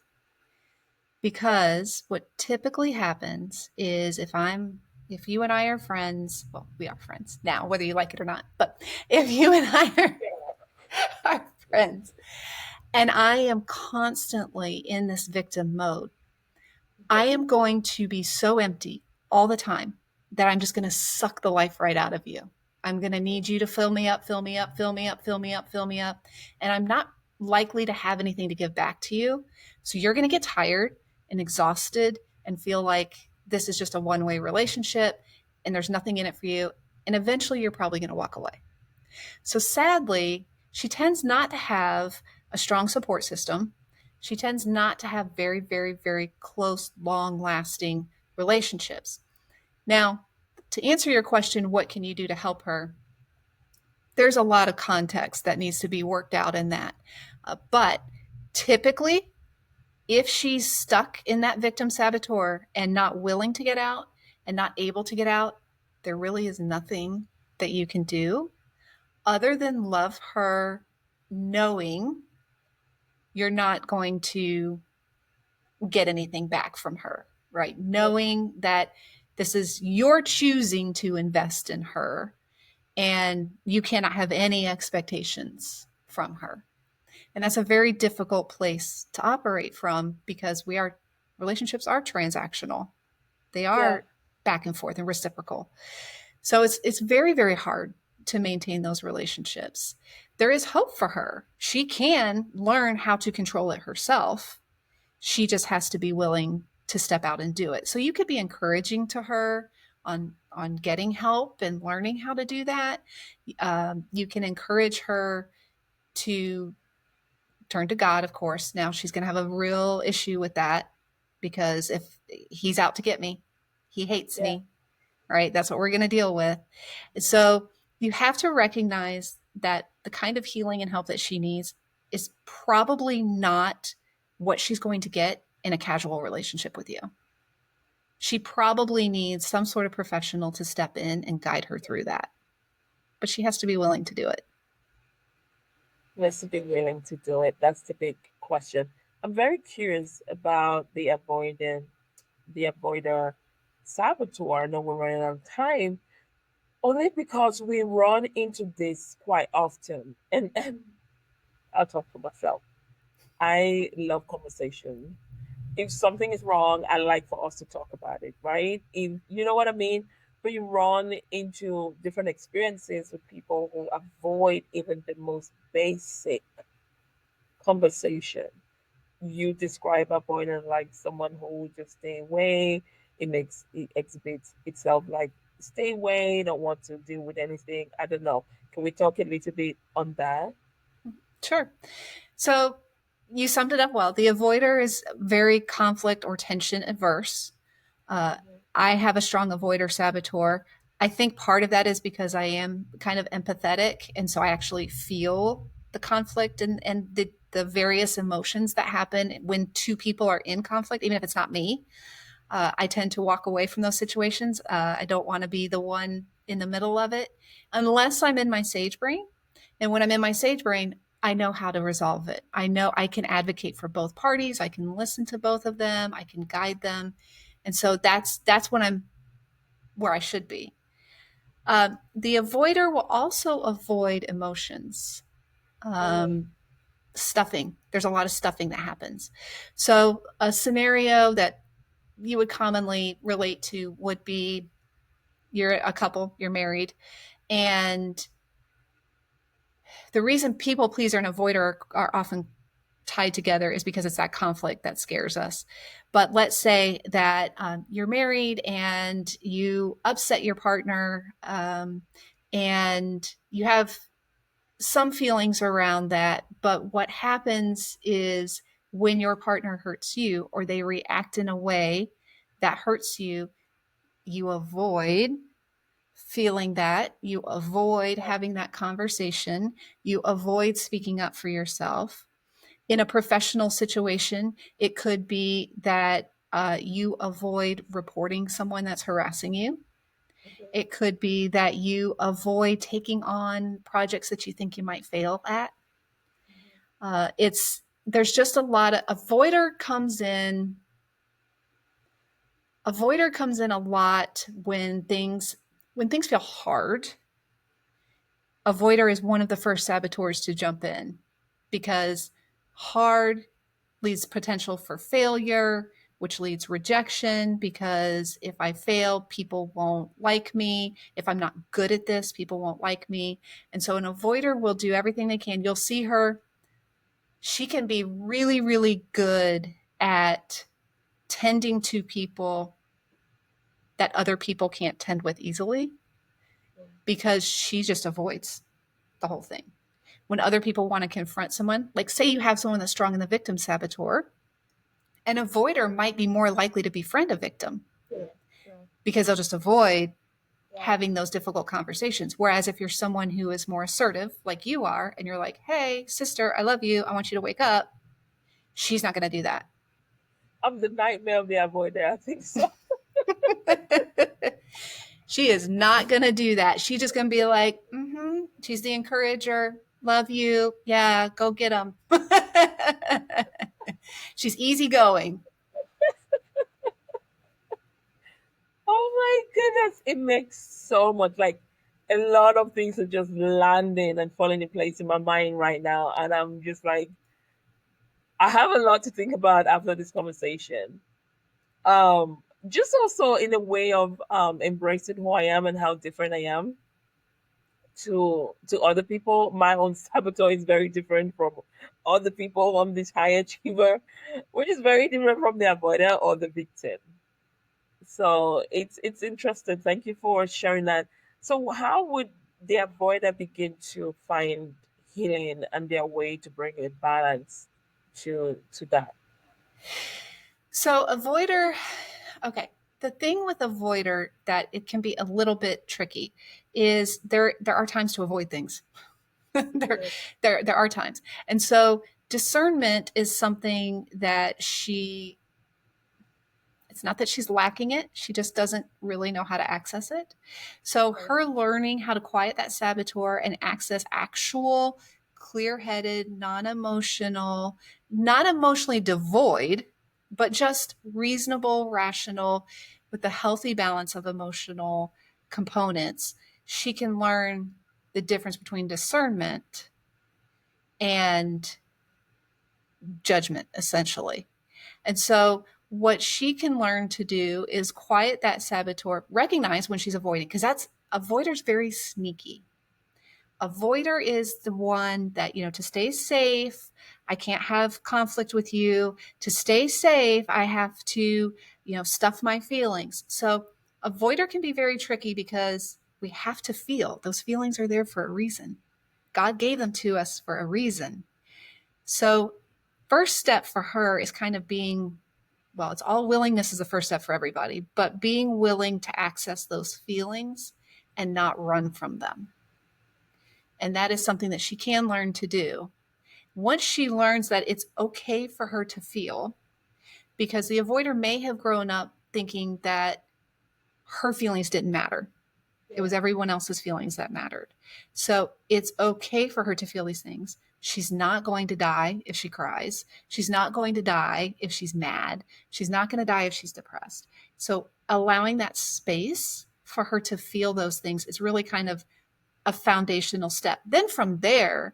because what typically happens is, if you and I are friends, well, we are friends now, whether you like it or not, but if you and I are friends, and I am constantly in this victim mode, I am going to be so empty all the time that I'm just going to suck the life right out of you. I'm going to need you to fill me up, fill me up, fill me up, fill me up, fill me up. And I'm not likely to have anything to give back to you. So you're going to get tired and exhausted and feel like this is just a one way relationship and there's nothing in it for you. And eventually you're probably going to walk away. So sadly, she tends not to have a strong support system. She tends not to have very, very, very close, long lasting relationships. Now, to answer your question, what can you do to help her? There's a lot of context that needs to be worked out in that. But typically, if she's stuck in that victim saboteur and not willing to get out and not able to get out, there really is nothing that you can do other than love her, knowing you're not going to get anything back from her, right? Knowing that this is your choosing to invest in her and you cannot have any expectations from her. And that's a very difficult place to operate from, because relationships are transactional. They Yeah. are back and forth and reciprocal. So it's very, very hard to maintain those relationships. There is hope for her. She can learn how to control it herself. She just has to be willing to step out and do it. So you could be encouraging to her on getting help and learning how to do that. You can encourage her to turn to God, of course. Now she's going to have a real issue with that because if he's out to get me, he hates Yeah. me, right? That's what we're going to deal with. So you have to recognize that the kind of healing and help that she needs is probably not what she's going to get in a casual relationship with you. She probably needs some sort of professional to step in and guide her through that. But she has to be willing to do it. Let's be willing to do it. That's the big question. I'm very curious about the avoider saboteur. I know we're running out of time, only because we run into this quite often. And I'll talk for myself. I love conversation. If something is wrong, I like for us to talk about it, right? If you know what I mean, but you run into different experiences with people who avoid even the most basic conversation. You describe avoidance like someone who will just stay away. It exhibits itself like stay away, don't want to deal with anything. I don't know. Can we talk a little bit on that? Sure. So you summed it up well. The avoider is very conflict or tension adverse. Uh, I have a strong avoider saboteur. I think part of that is because I am kind of empathetic. And so I actually feel the conflict and the various emotions that happen when two people are in conflict, even if it's not me. I tend to walk away from those situations. I don't want to be the one in the middle of it unless I'm in my sage brain. And when I'm in my sage brain, I know how to resolve it. I know I can advocate for both parties. I can listen to both of them. I can guide them. And so that's when I'm where I should be. The avoider will also avoid emotions. Stuffing. There's a lot of stuffing that happens. So a scenario that you would commonly relate to would be you're a couple, you're married, and the reason people pleaser and avoider are often tied together is because it's that conflict that scares us. But let's say that you're married and you upset your partner, and you have some feelings around that. But what happens is when your partner hurts you or they react in a way that hurts you, you avoid feeling that, you avoid having that conversation, you avoid speaking up for yourself. In a professional situation, it could be that you avoid reporting someone that's harassing you. It could be that you avoid taking on projects that you think you might fail at. It's there's just a lot of avoider comes in. Avoider comes in a lot when things feel hard. Avoider is one of the first saboteurs to jump in because hard leads potential for failure, which leads rejection because if I fail, people won't like me. If I'm not good at this, people won't like me. And so an avoider will do everything they can. You'll see her, she can be really, really good at tending to people that other people can't tend with easily because she just avoids the whole thing. When other people want to confront someone, like say you have someone that's strong in the victim saboteur, an avoider might be more likely to befriend a victim Yeah. Yeah. because they'll just avoid Yeah. having those difficult conversations. Whereas if you're someone who is more assertive, like you are, and you're like, hey, sister, I love you. I want you to wake up. She's not going to do that. I'm the nightmare of the avoider. I think so. She is not going to do that. She's just going to be like, mm-hmm. She's the encourager. Love you. Yeah, go get them. She's easygoing. Oh my goodness. It makes so much like a lot of things are just landing and falling in place in my mind right now. And I'm just like, I have a lot to think about after this conversation. Just also in a way of embracing who I am and how different I am to other people. My own saboteur is very different from other people. I'm this high achiever, which is very different from the avoider or the victim. So it's interesting. Thank you for sharing that. So how would the avoider begin to find healing and their way to bring a balance to that. So avoider, okay. The thing with avoider that it can be a little bit tricky is there are times to avoid things. there, Yeah. there are times. And so discernment is something that it's not that she's lacking it, she just doesn't really know how to access it. So Okay. her learning how to quiet that saboteur and access actual clear-headed, non-emotional, not emotionally devoid, but just reasonable, rational, with a healthy balance of emotional components, she can learn the difference between discernment and judgment, essentially. And so, what she can learn to do is quiet that saboteur, recognize when she's avoiding, because avoider's very sneaky. Avoider is the one that, to stay safe, I can't have conflict with you. To stay safe, I have to, stuff my feelings. So, avoider can be very tricky because we have to feel. Those feelings are there for a reason. God gave them to us for a reason. So, first step for her is kind of being, well, it's all willingness is the first step for everybody, but being willing to access those feelings and not run from them. And that is something that she can learn to do. Once she learns that it's okay for her to feel, because the avoider may have grown up thinking that her feelings didn't matter. It was Yeah. everyone else's feelings that mattered. So it's okay for her to feel these things. She's not going to die if she cries. She's not going to die if she's mad. She's not going to die if she's depressed. So allowing that space for her to feel those things is really kind of a foundational step. Then from there,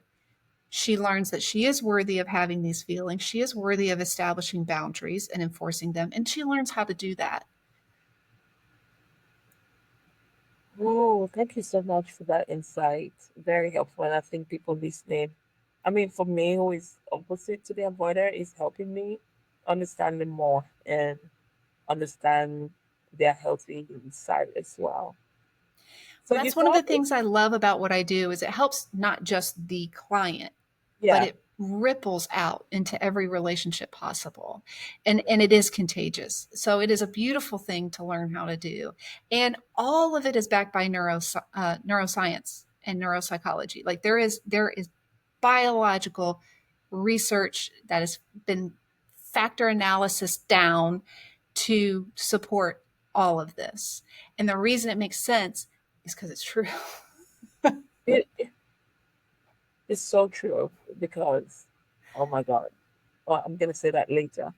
she learns that she is worthy of having these feelings. She is worthy of establishing boundaries and enforcing them. And she learns how to do that. Oh, thank you so much for that insight. Very helpful. And I think people listening, I mean, for me, who is opposite to the avoider, is helping me understand them more and understand their healthy side as well. So Well, you that's one of the talk, things I love about what I do is it helps not just the client, but yeah, it ripples out into every relationship possible. And it is contagious. So it is a beautiful thing to learn how to do. And all of it is backed by neuroscience and neuropsychology. Like there is biological research that has been factor analysis down to support all of this. And the reason it makes sense is because it's true. it is so true because, oh my God, oh, I'm gonna say that later.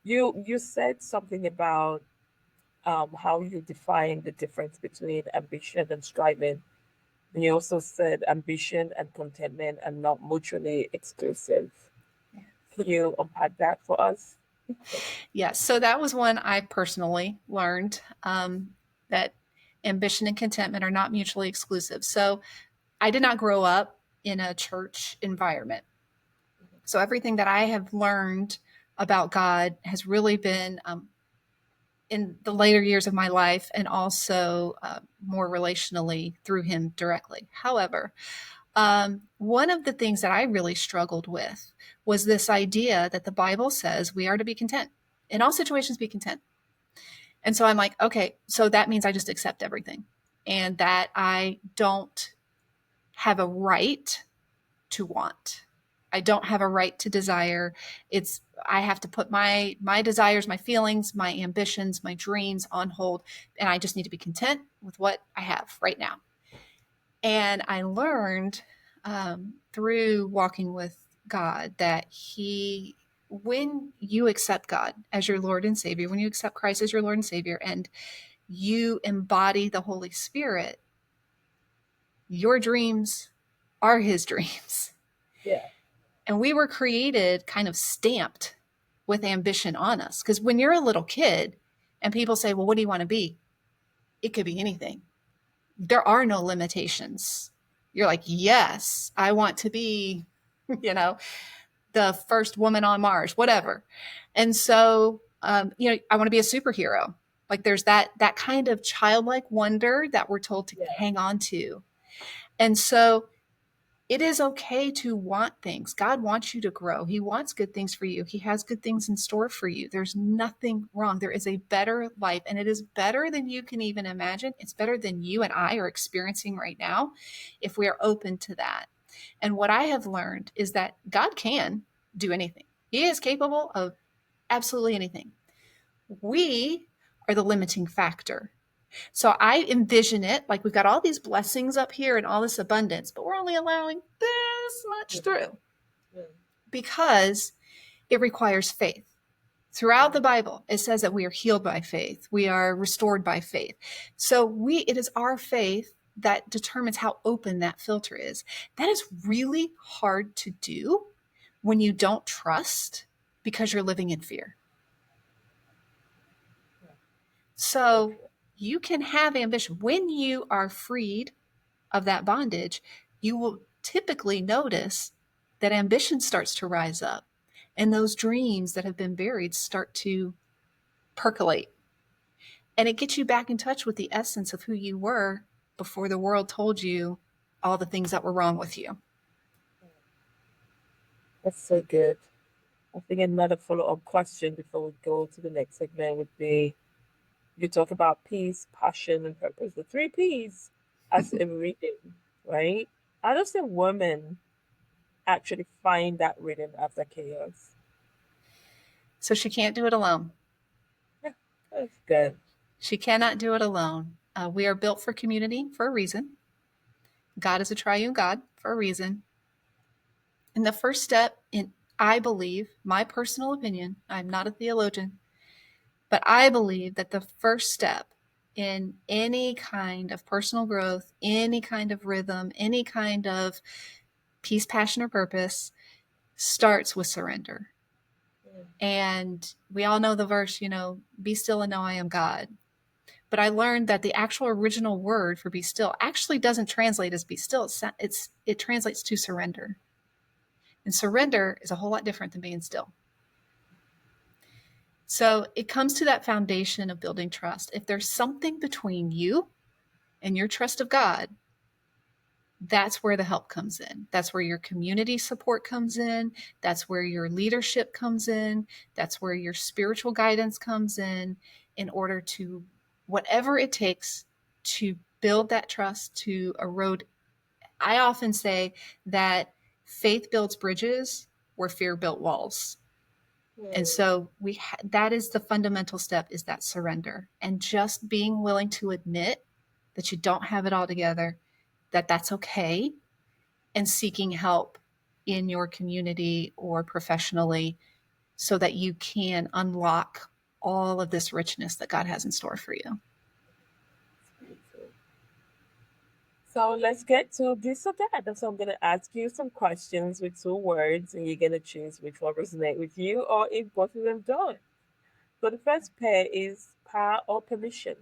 You said something about how you define the difference between ambition and striving. And you also said ambition and contentment are not mutually exclusive. Can you unpack that for us? Yes. So that was one I personally learned that ambition and contentment are not mutually exclusive. So I did not grow up in a church environment. So everything that I have learned about God has really been in the later years of my life and also more relationally through Him directly. However, one of the things that I really struggled with was this idea that the Bible says we are to be content. In all situations, be content. And so I'm like, okay, so that means I just accept everything and that I don't have a right to want. I don't have a right to desire. It's I have to put my desires, my feelings, my ambitions, my dreams on hold, and I just need to be content with what I have right now. And I learned through walking with God that when you accept God as your Lord and Savior, when you accept Christ as your Lord and Savior, and you embody the Holy Spirit, your dreams are His dreams. Yeah, And we were created kind of stamped with ambition on us. Because when you're a little kid and people say, well, what do you want to be? It could be anything. There are no limitations. You're like, yes, I want to be, you know, the first woman on Mars, whatever. And so, I want to be a superhero. Like there's that kind of childlike wonder that we're told to yeah, hang on to. And so It is okay to want things. God wants you to grow. He wants good things for you. He has good things in store for you. There's nothing wrong. There is a better life, and it is better than you can even imagine. It's better than you and I are experiencing right now if we are open to that. And what I have learned is that God can do anything. He is capable of absolutely anything. We are the limiting factor. So I envision it like we've got all these blessings up here and all this abundance, but we're only allowing this much through because it requires faith. Throughout the Bible, it says that we are healed by faith. We are restored by faith. So it is our faith that determines how open that filter is. That is really hard to do when you don't trust because you're living in fear. So you can have ambition. When you are freed of that bondage, you will typically notice that ambition starts to rise up and those dreams that have been buried start to percolate. And it gets you back in touch with the essence of who you were before the world told you all the things that were wrong with you. That's so good. I think another follow-up question before we go to the next segment would be, you talk about peace, passion, and purpose, the three P's as a reading, right? How does a woman actually find that rhythm after chaos? So she can't do it alone. Yeah, that's good. She cannot do it alone. We are built for community for a reason. God is a triune God for a reason. And the first step I believe, my personal opinion, I'm not a theologian, but I believe that the first step in any kind of personal growth, any kind of rhythm, any kind of peace, passion, or purpose starts with surrender. And we all know the verse, be still and know I am God. But I learned that the actual original word for be still actually doesn't translate as be still. It translates to surrender. And surrender is a whole lot different than being still. So it comes to that foundation of building trust. If there's something between you and your trust of God, that's where the help comes in. That's where your community support comes in. That's where your leadership comes in. That's where your spiritual guidance comes in order to, whatever it takes to build that trust, to erode. I often say that faith builds bridges where fear built walls. And so that is the fundamental step, is that surrender, and just being willing to admit that you don't have it all together, that's okay, and seeking help in your community or professionally so that you can unlock all of this richness that God has in store for you. So let's get to this or that. So I'm going to ask you some questions with two words, and you're going to choose which one resonate with you or if both of them don't. So the first pair is power or permission.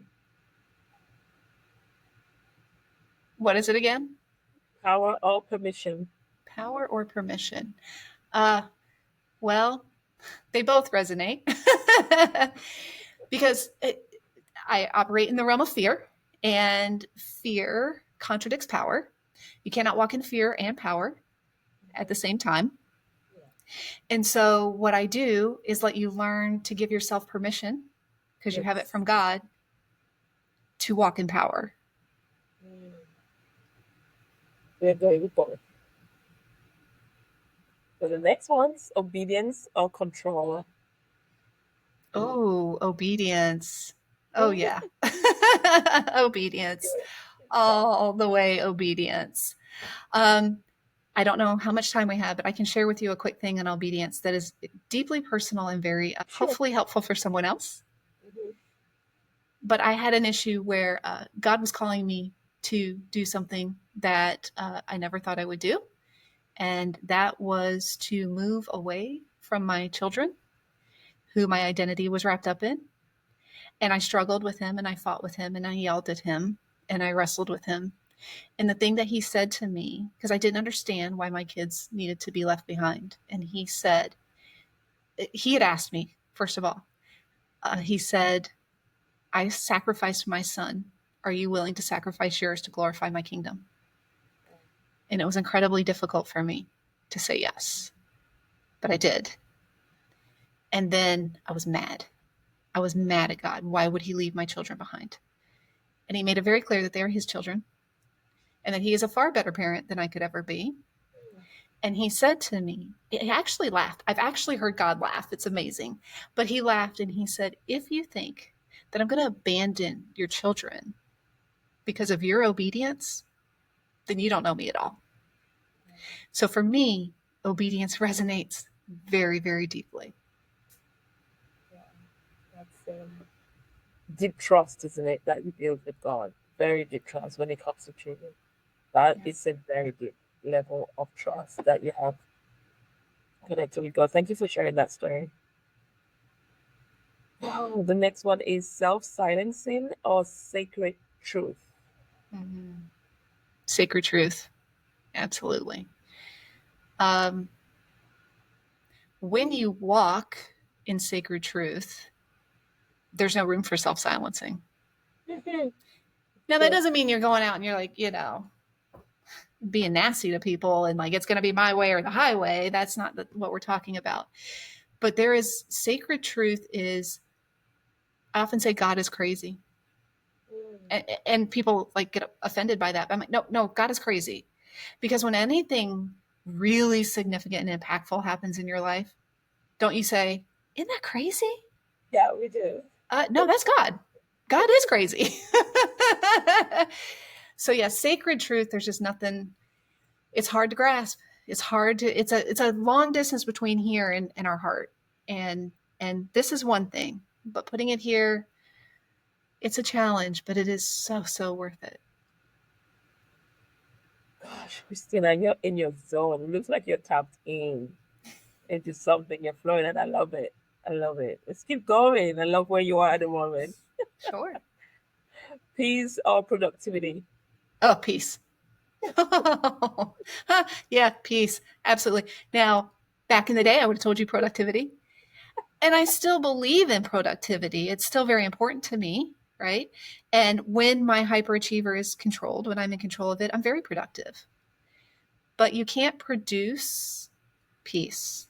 What is it again? Power or permission. Power or permission. Well, they both resonate because I operate in the realm of fear, and fear contradicts power. You cannot walk in fear and power at the same time. And so what I do is let you learn to give yourself permission, because you have it from God, to walk in power. We're going with both. So the next one's obedience or control. Oh, obedience. Oh, yeah. Obedience. All the way obedience. I don't know how much time we have, but I can share with you a quick thing on obedience that is deeply personal and very hopefully helpful for someone else. But I had an issue where God was calling me to do something that I never thought I would do. And that was to move away from my children, who my identity was wrapped up in. And I struggled with him, and I fought with him, and I yelled at him, and I wrestled with him. And the thing that he said to me, because I didn't understand why my kids needed to be left behind. And he had asked me, first of all, he said, I sacrificed my son. Are you willing to sacrifice yours to glorify my kingdom? And it was incredibly difficult for me to say yes, but I did. And then I was mad. I was mad at God. Why would he leave my children behind? And he made it very clear that they are his children and that he is a far better parent than I could ever be. And he said to me, he actually laughed. I've actually heard God laugh. It's amazing. But he laughed and he said, if you think that I'm going to abandon your children because of your obedience, then you don't know me at all. So for me, obedience resonates very, very deeply. Yeah, that's deep trust, isn't it, that you build with God? Very deep trust when it comes to children. That is a very deep level of trust that you have connected with God. Thank you for sharing that story. Wow, the next one is self-silencing or sacred truth. Mm-hmm. Sacred truth. Absolutely. When you walk in sacred truth, there's no room for self-silencing. Now, that doesn't mean you're going out and you're like, being nasty to people and like, it's going to be my way or the highway. That's not what we're talking about. But there is sacred truth is, I often say God is crazy. And people like get offended by that. But I'm like, no, God is crazy. Because when anything really significant and impactful happens in your life, don't you say, isn't that crazy? Yeah, we do. No, that's God. God is crazy. So yeah, sacred truth, there's just nothing, it's hard to grasp. It's hard to, it's a long distance between here and our heart. And this is one thing, but putting it here, it's a challenge, but it is so, so worth it. Gosh, Krystina, you're in your zone. It looks like you're tapped in into something. You're flowing, and I love it. I love it. Let's keep going. I love where you are at the moment. Sure. Peace or productivity? Oh, peace. Yeah, peace. Absolutely. Now, back in the day, I would have told you productivity. And I still believe in productivity. It's still very important to me, right? And when my hyperachiever is controlled, when I'm in control of it, I'm very productive. But you can't produce peace.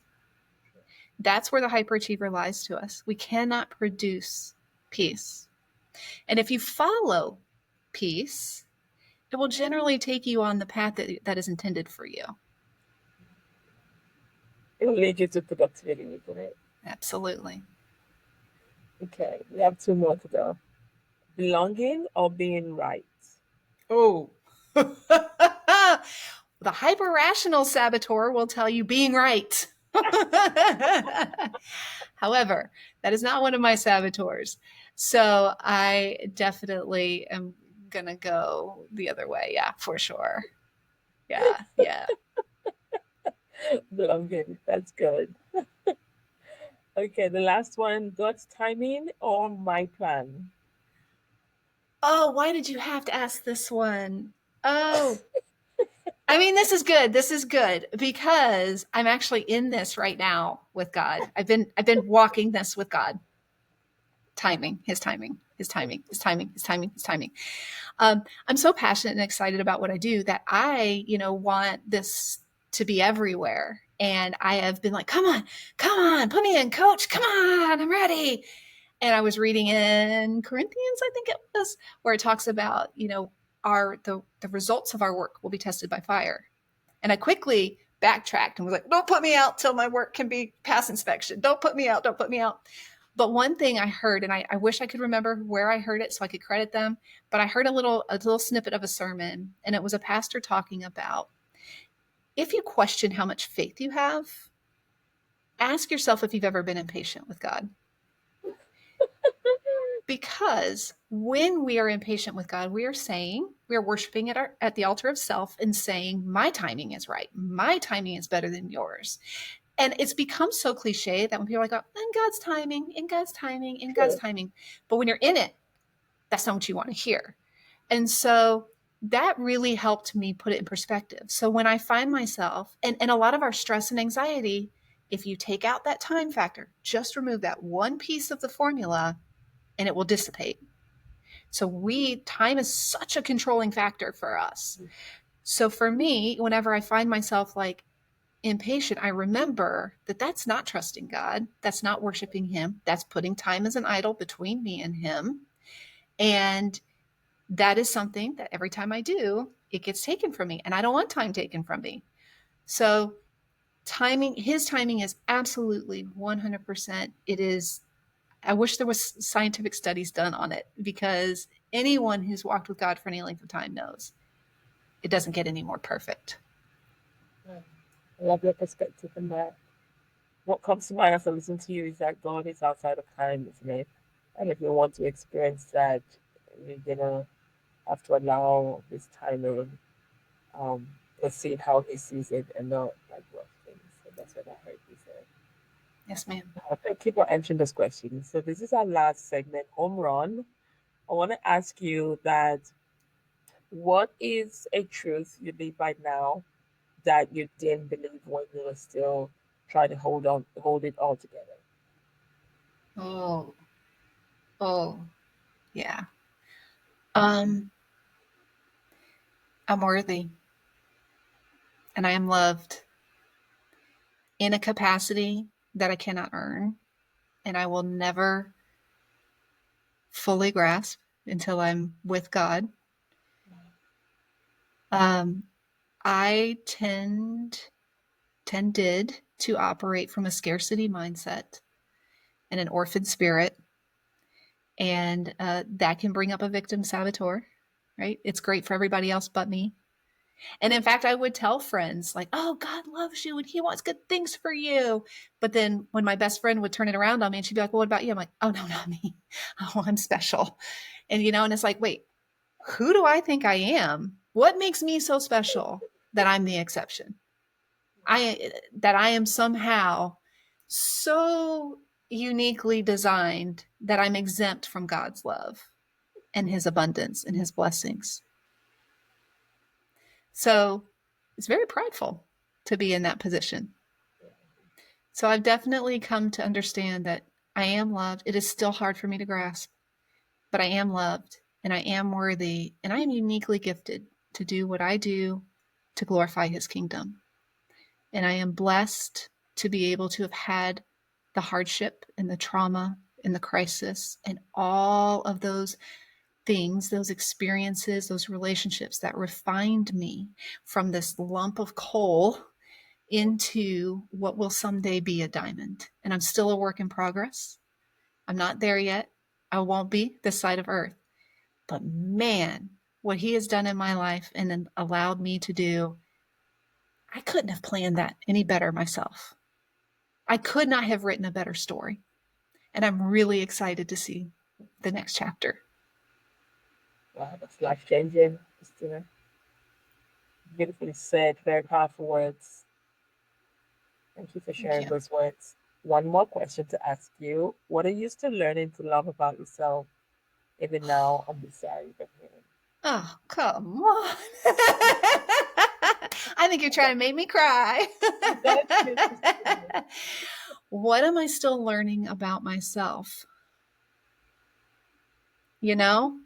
That's where the hyperachiever lies to us. We cannot produce peace. And if you follow peace, it will generally take you on the path that is intended for you. It will lead you to productivity, isn't it? Absolutely. Okay, we have two more to go. Belonging or being right? Oh. The hyper-rational saboteur will tell you being right. However, that is not one of my saboteurs. So I definitely am going to go the other way. Yeah, for sure. Yeah. Belonging, that's good. Okay, the last one, God's timing or my plan? Oh, why did you have to ask this one? Oh, I mean, this is good. This is good because I'm actually in this right now with God. I've been walking this with God. Timing, his timing, his timing, his timing, his timing, his timing. I'm so passionate and excited about what I do that I, want this to be everywhere. And I have been like, come on, put me in, coach. Come on, I'm ready. And I was reading in Corinthians, I think it was, where it talks about, the results of our work will be tested by fire. And I quickly backtracked and was like, don't put me out till my work can be pass inspection. Don't put me out. Don't put me out. But one thing I heard, and I wish I could remember where I heard it so I could credit them, but I heard a little snippet of a sermon, and it was a pastor talking about, if you question how much faith you have, ask yourself if you've ever been impatient with God. Because when we are impatient with God, we are worshiping at the altar of self and saying, my timing is right. My timing is better than yours. And it's become so cliche that when people are like, oh, in God's timing, in God's timing, in God's timing. But when you're in it, that's not what you want to hear. And so that really helped me put it in perspective. So when I find myself, and a lot of our stress and anxiety, if you take out that time factor, just remove that one piece of the formula and it will dissipate. So time is such a controlling factor for us. So for me, whenever I find myself like impatient, I remember that that's not trusting God. That's not worshiping Him. That's putting time as an idol between me and Him. And that is something that every time I do, it gets taken from me. And I don't want time taken from me. So his timing is absolutely 100%. It is, I wish there was scientific studies done on it, because anyone who's walked with God for any length of time knows it doesn't get any more perfect. I love your perspective on that. What comes to mind as I listen to you is that God is outside of time, isn't it? And if you want to experience that, you're gonna have to allow this timing um, to see how He sees it and not like rough things. So that's what I heard you say. Yes, ma'am. Thank you for answering this question. So this is our last segment, home run. I want to ask you that what is a truth you live by now that you didn't believe when you were still trying to hold it all together? Oh, oh, yeah. Um, I'm worthy and I am loved in a capacity that I cannot earn and I will never fully grasp until I'm with God. Um, I tended to operate from a scarcity mindset and an orphan spirit, and that can bring up a victim saboteur. Right? It's great for everybody else but me. And in fact, I would tell friends like, "Oh, God loves you and He wants good things for you." But then when my best friend would turn it around on me and she'd be like, "Well, what about you?" I'm like, "Oh no, not me. Oh, I'm special." And and it's like, wait, who do I think I am? What makes me so special that I'm the exception? That I am somehow so uniquely designed that I'm exempt from God's love and His abundance and His blessings. So it's very prideful to be in that position. So I've definitely come to understand that I am loved. It is still hard for me to grasp, but I am loved and I am worthy and I am uniquely gifted to do what I do to glorify His kingdom. And I am blessed to be able to have had the hardship and the trauma and the crisis and all of those things, those experiences, those relationships that refined me from this lump of coal into what will someday be a diamond. And I'm still a work in progress. I'm not there yet. I won't be this side of earth. But man, what He has done in my life and then allowed me to do, I couldn't have planned that any better myself. I could not have written a better story. And I'm really excited to see the next chapter. Wow, that's life changing, Krystina. Beautifully said, very powerful words. Thank you for Thank sharing you. those words. One more question to ask you. What are you still learning to love about yourself, even now on this side of heaven? Oh, come on. I think you're trying to make me cry. That's good, Krystina. What am I still learning about myself? You know,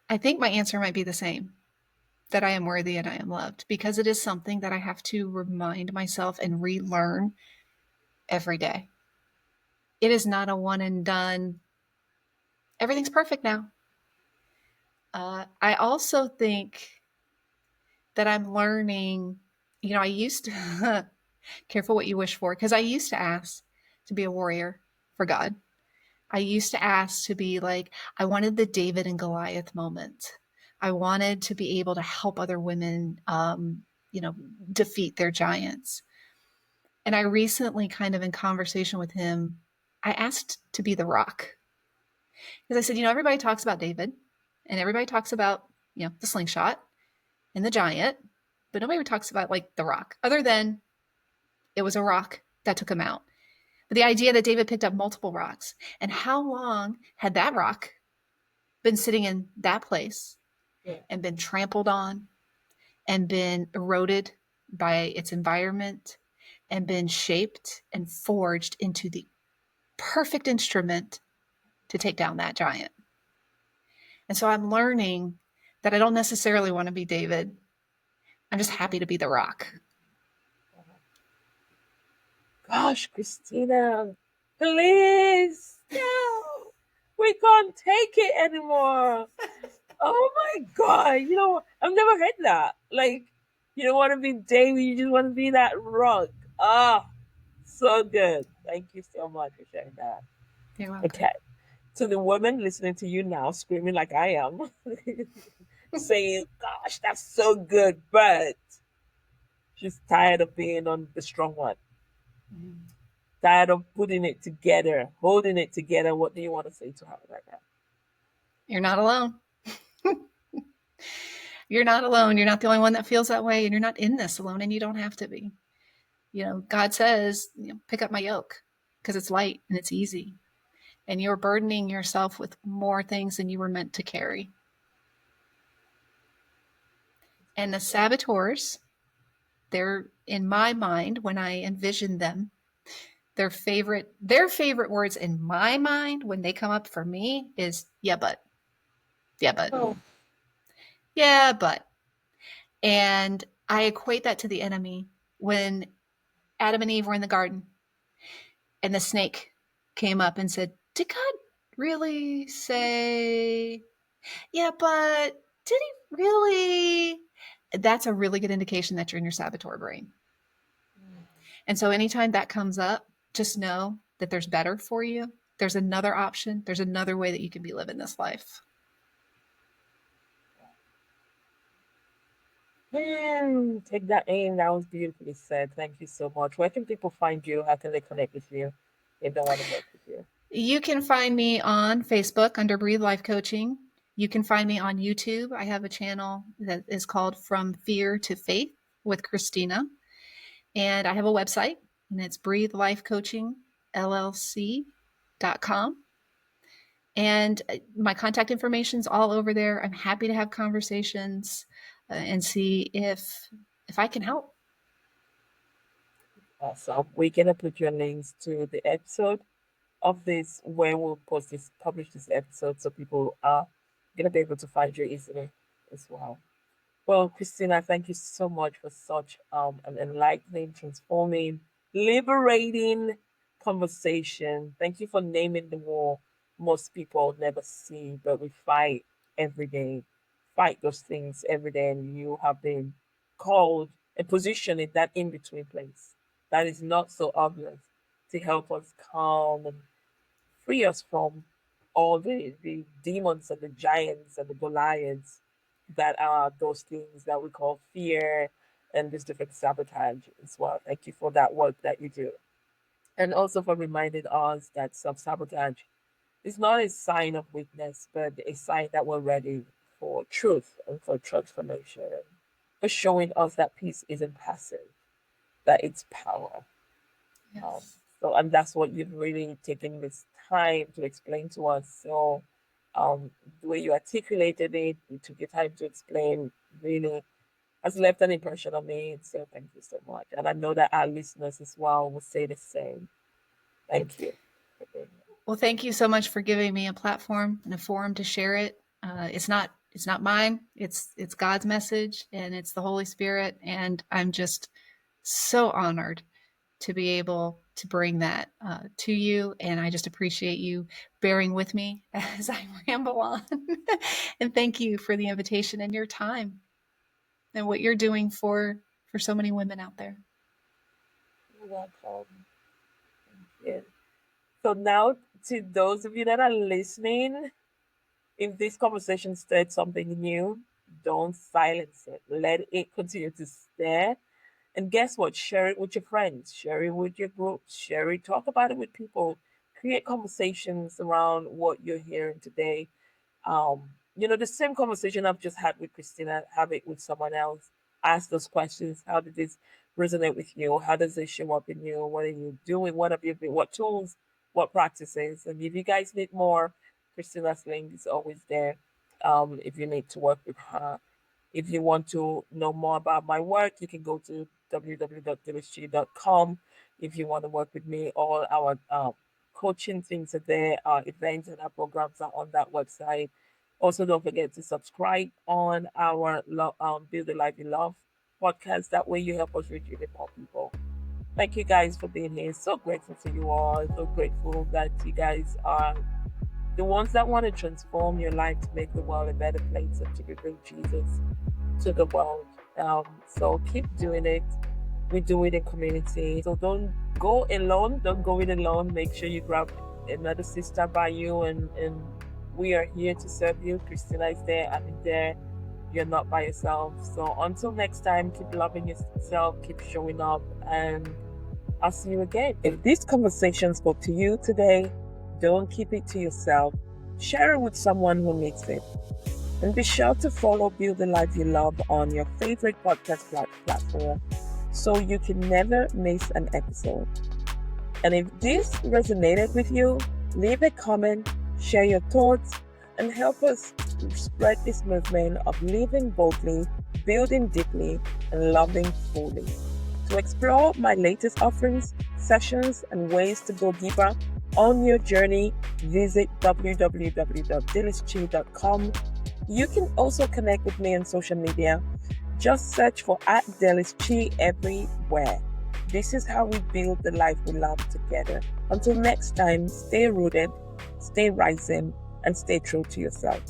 I think my answer might be the same, that I am worthy and I am loved, because it is something that I have to remind myself and relearn every day. It is not a one and done, everything's perfect now. I also think that I'm learning, I used to, careful what you wish for, because I used to ask to be a warrior for God. I used to ask to be like, I wanted the David and Goliath moment. I wanted to be able to help other women, defeat their giants. And I recently, kind of in conversation with him, I asked to be the rock. Because I said, everybody talks about David and everybody talks about, the slingshot and the giant, but nobody talks about like the rock, other than it was a rock that took him out. But the idea that David picked up multiple rocks, and how long had that rock been sitting in that place Yeah. and been trampled on and been eroded by its environment and been shaped and forged into the perfect instrument to take down that giant. And so I'm learning that I don't necessarily want to be David. I'm just happy to be the rock. Gosh, Krystina, please, no, we can't take it anymore. Oh my God, I've never heard that. Like, you don't want to be Davy, you just want to be that rock. Ah, so good. Thank you so much for sharing that. You're welcome. Okay. To the woman listening to you now, screaming like I am, saying, gosh, that's so good, but she's tired of being on the strong one, tired of putting it together, holding it together. What do you want to say to her right now? You're not alone. You're not alone. You're not the only one that feels that way, and you're not in this alone, and you don't have to be. God says, pick up my yoke because it's light and it's easy. And you're burdening yourself with more things than you were meant to carry. And the saboteurs, they're in my mind, when I envision them, their favorite words in my mind when they come up for me is yeah, but. Yeah, but. Oh. Yeah, but. And I equate that to the enemy. When Adam and Eve were in the garden and the snake came up and said, did God really say, yeah, but did he really? That's a really good indication that you're in your saboteur brain. And so anytime that comes up, just know that there's better for you. There's another option. There's another way that you can be living this life. Take that in. That was beautifully said. Thank you so much. Where can people find you? How can they connect with you if they want to work with you? You can find me on Facebook under Breathe Life Coaching. You can find me on YouTube. I have a channel that is called From Fear to Faith with Krystina. And I have a website, and it's breathelifecoachingllc.com. And my contact information is all over there. I'm happy to have conversations and see if I can help. Awesome. We're gonna put your links to the episode of this where we'll publish this episode, so people are gonna be able to find you easily as well. Well, Krystina, thank you so much for such an enlightening, transforming, liberating conversation. Thank you for naming the war most people never see, but we fight every day, fight those things every day, and you have been called and positioned in that in between place that is not so obvious to help us calm and free us from all the demons and the giants and the Goliaths that are those things that we call fear and this different sabotage as well. Thank you for that work that you do. And also for reminding us that self sabotage is not a sign of weakness, but a sign that we're ready for truth and for transformation. For showing us that peace isn't passive, that it's power. Yes. And that's what you've really taken this time to explain to us. So the way you articulated it, you took your time to explain, really has left an impression on me. So thank you so much. And I know that our listeners as well will say the same. Thank you. Well, thank you so much for giving me a platform and a forum to share it. It's not mine. It's God's message, and it's the Holy Spirit. And I'm just so honored to be able to bring that to you. And I just appreciate you bearing with me as I ramble on. And thank you for the invitation and your time and what you're doing for so many women out there. You're welcome. Thank you. So now, to those of you that are listening, if this conversation stirred something new, don't silence it. Let it continue to stir. And guess what? Share it with your friends, share it with your groups, share it, talk about it with people, create conversations around what you're hearing today. The same conversation I've just had with Krystina, have it with someone else. Ask those questions. How did this resonate with you? How does it show up in you? What are you doing? What have you been? What tools? What practices? And if you guys need more, Krystina's link is always there. If you need to work with her. If you want to know more about my work, you can go to www.dylis.com. If you want to work with me, all our coaching things are there. Our events and our programs are on that website. Also, don't forget to subscribe on our Build the Life You Love podcast. That way you help us reach even more people. Thank you guys for being here. So grateful for you all. So grateful that you guys are the ones that want to transform your life to make the world a better place and to bring Jesus to the world. So keep doing it. We do it in community. So don't go alone. Don't go it alone. Make sure you grab another sister by you, and we are here to serve you. Krystina is there. I'm there. You're not by yourself. So until next time, keep loving yourself, keep showing up, and I'll see you again. If this conversation spoke to you today, don't keep it to yourself. Share it with someone who needs it. And be sure to follow Build the Life You Love on your favorite podcast platform so you can never miss an episode. And if this resonated with you, leave a comment, share your thoughts, and help us spread this movement of living boldly, building deeply, and loving fully. To explore my latest offerings, sessions, and ways to go deeper on your journey, visit www.dylis.com. You can also connect with me on social media. Just search for @Dylis everywhere. This is how we build the life we love together. Until next time, stay rooted, stay rising, and stay true to yourself.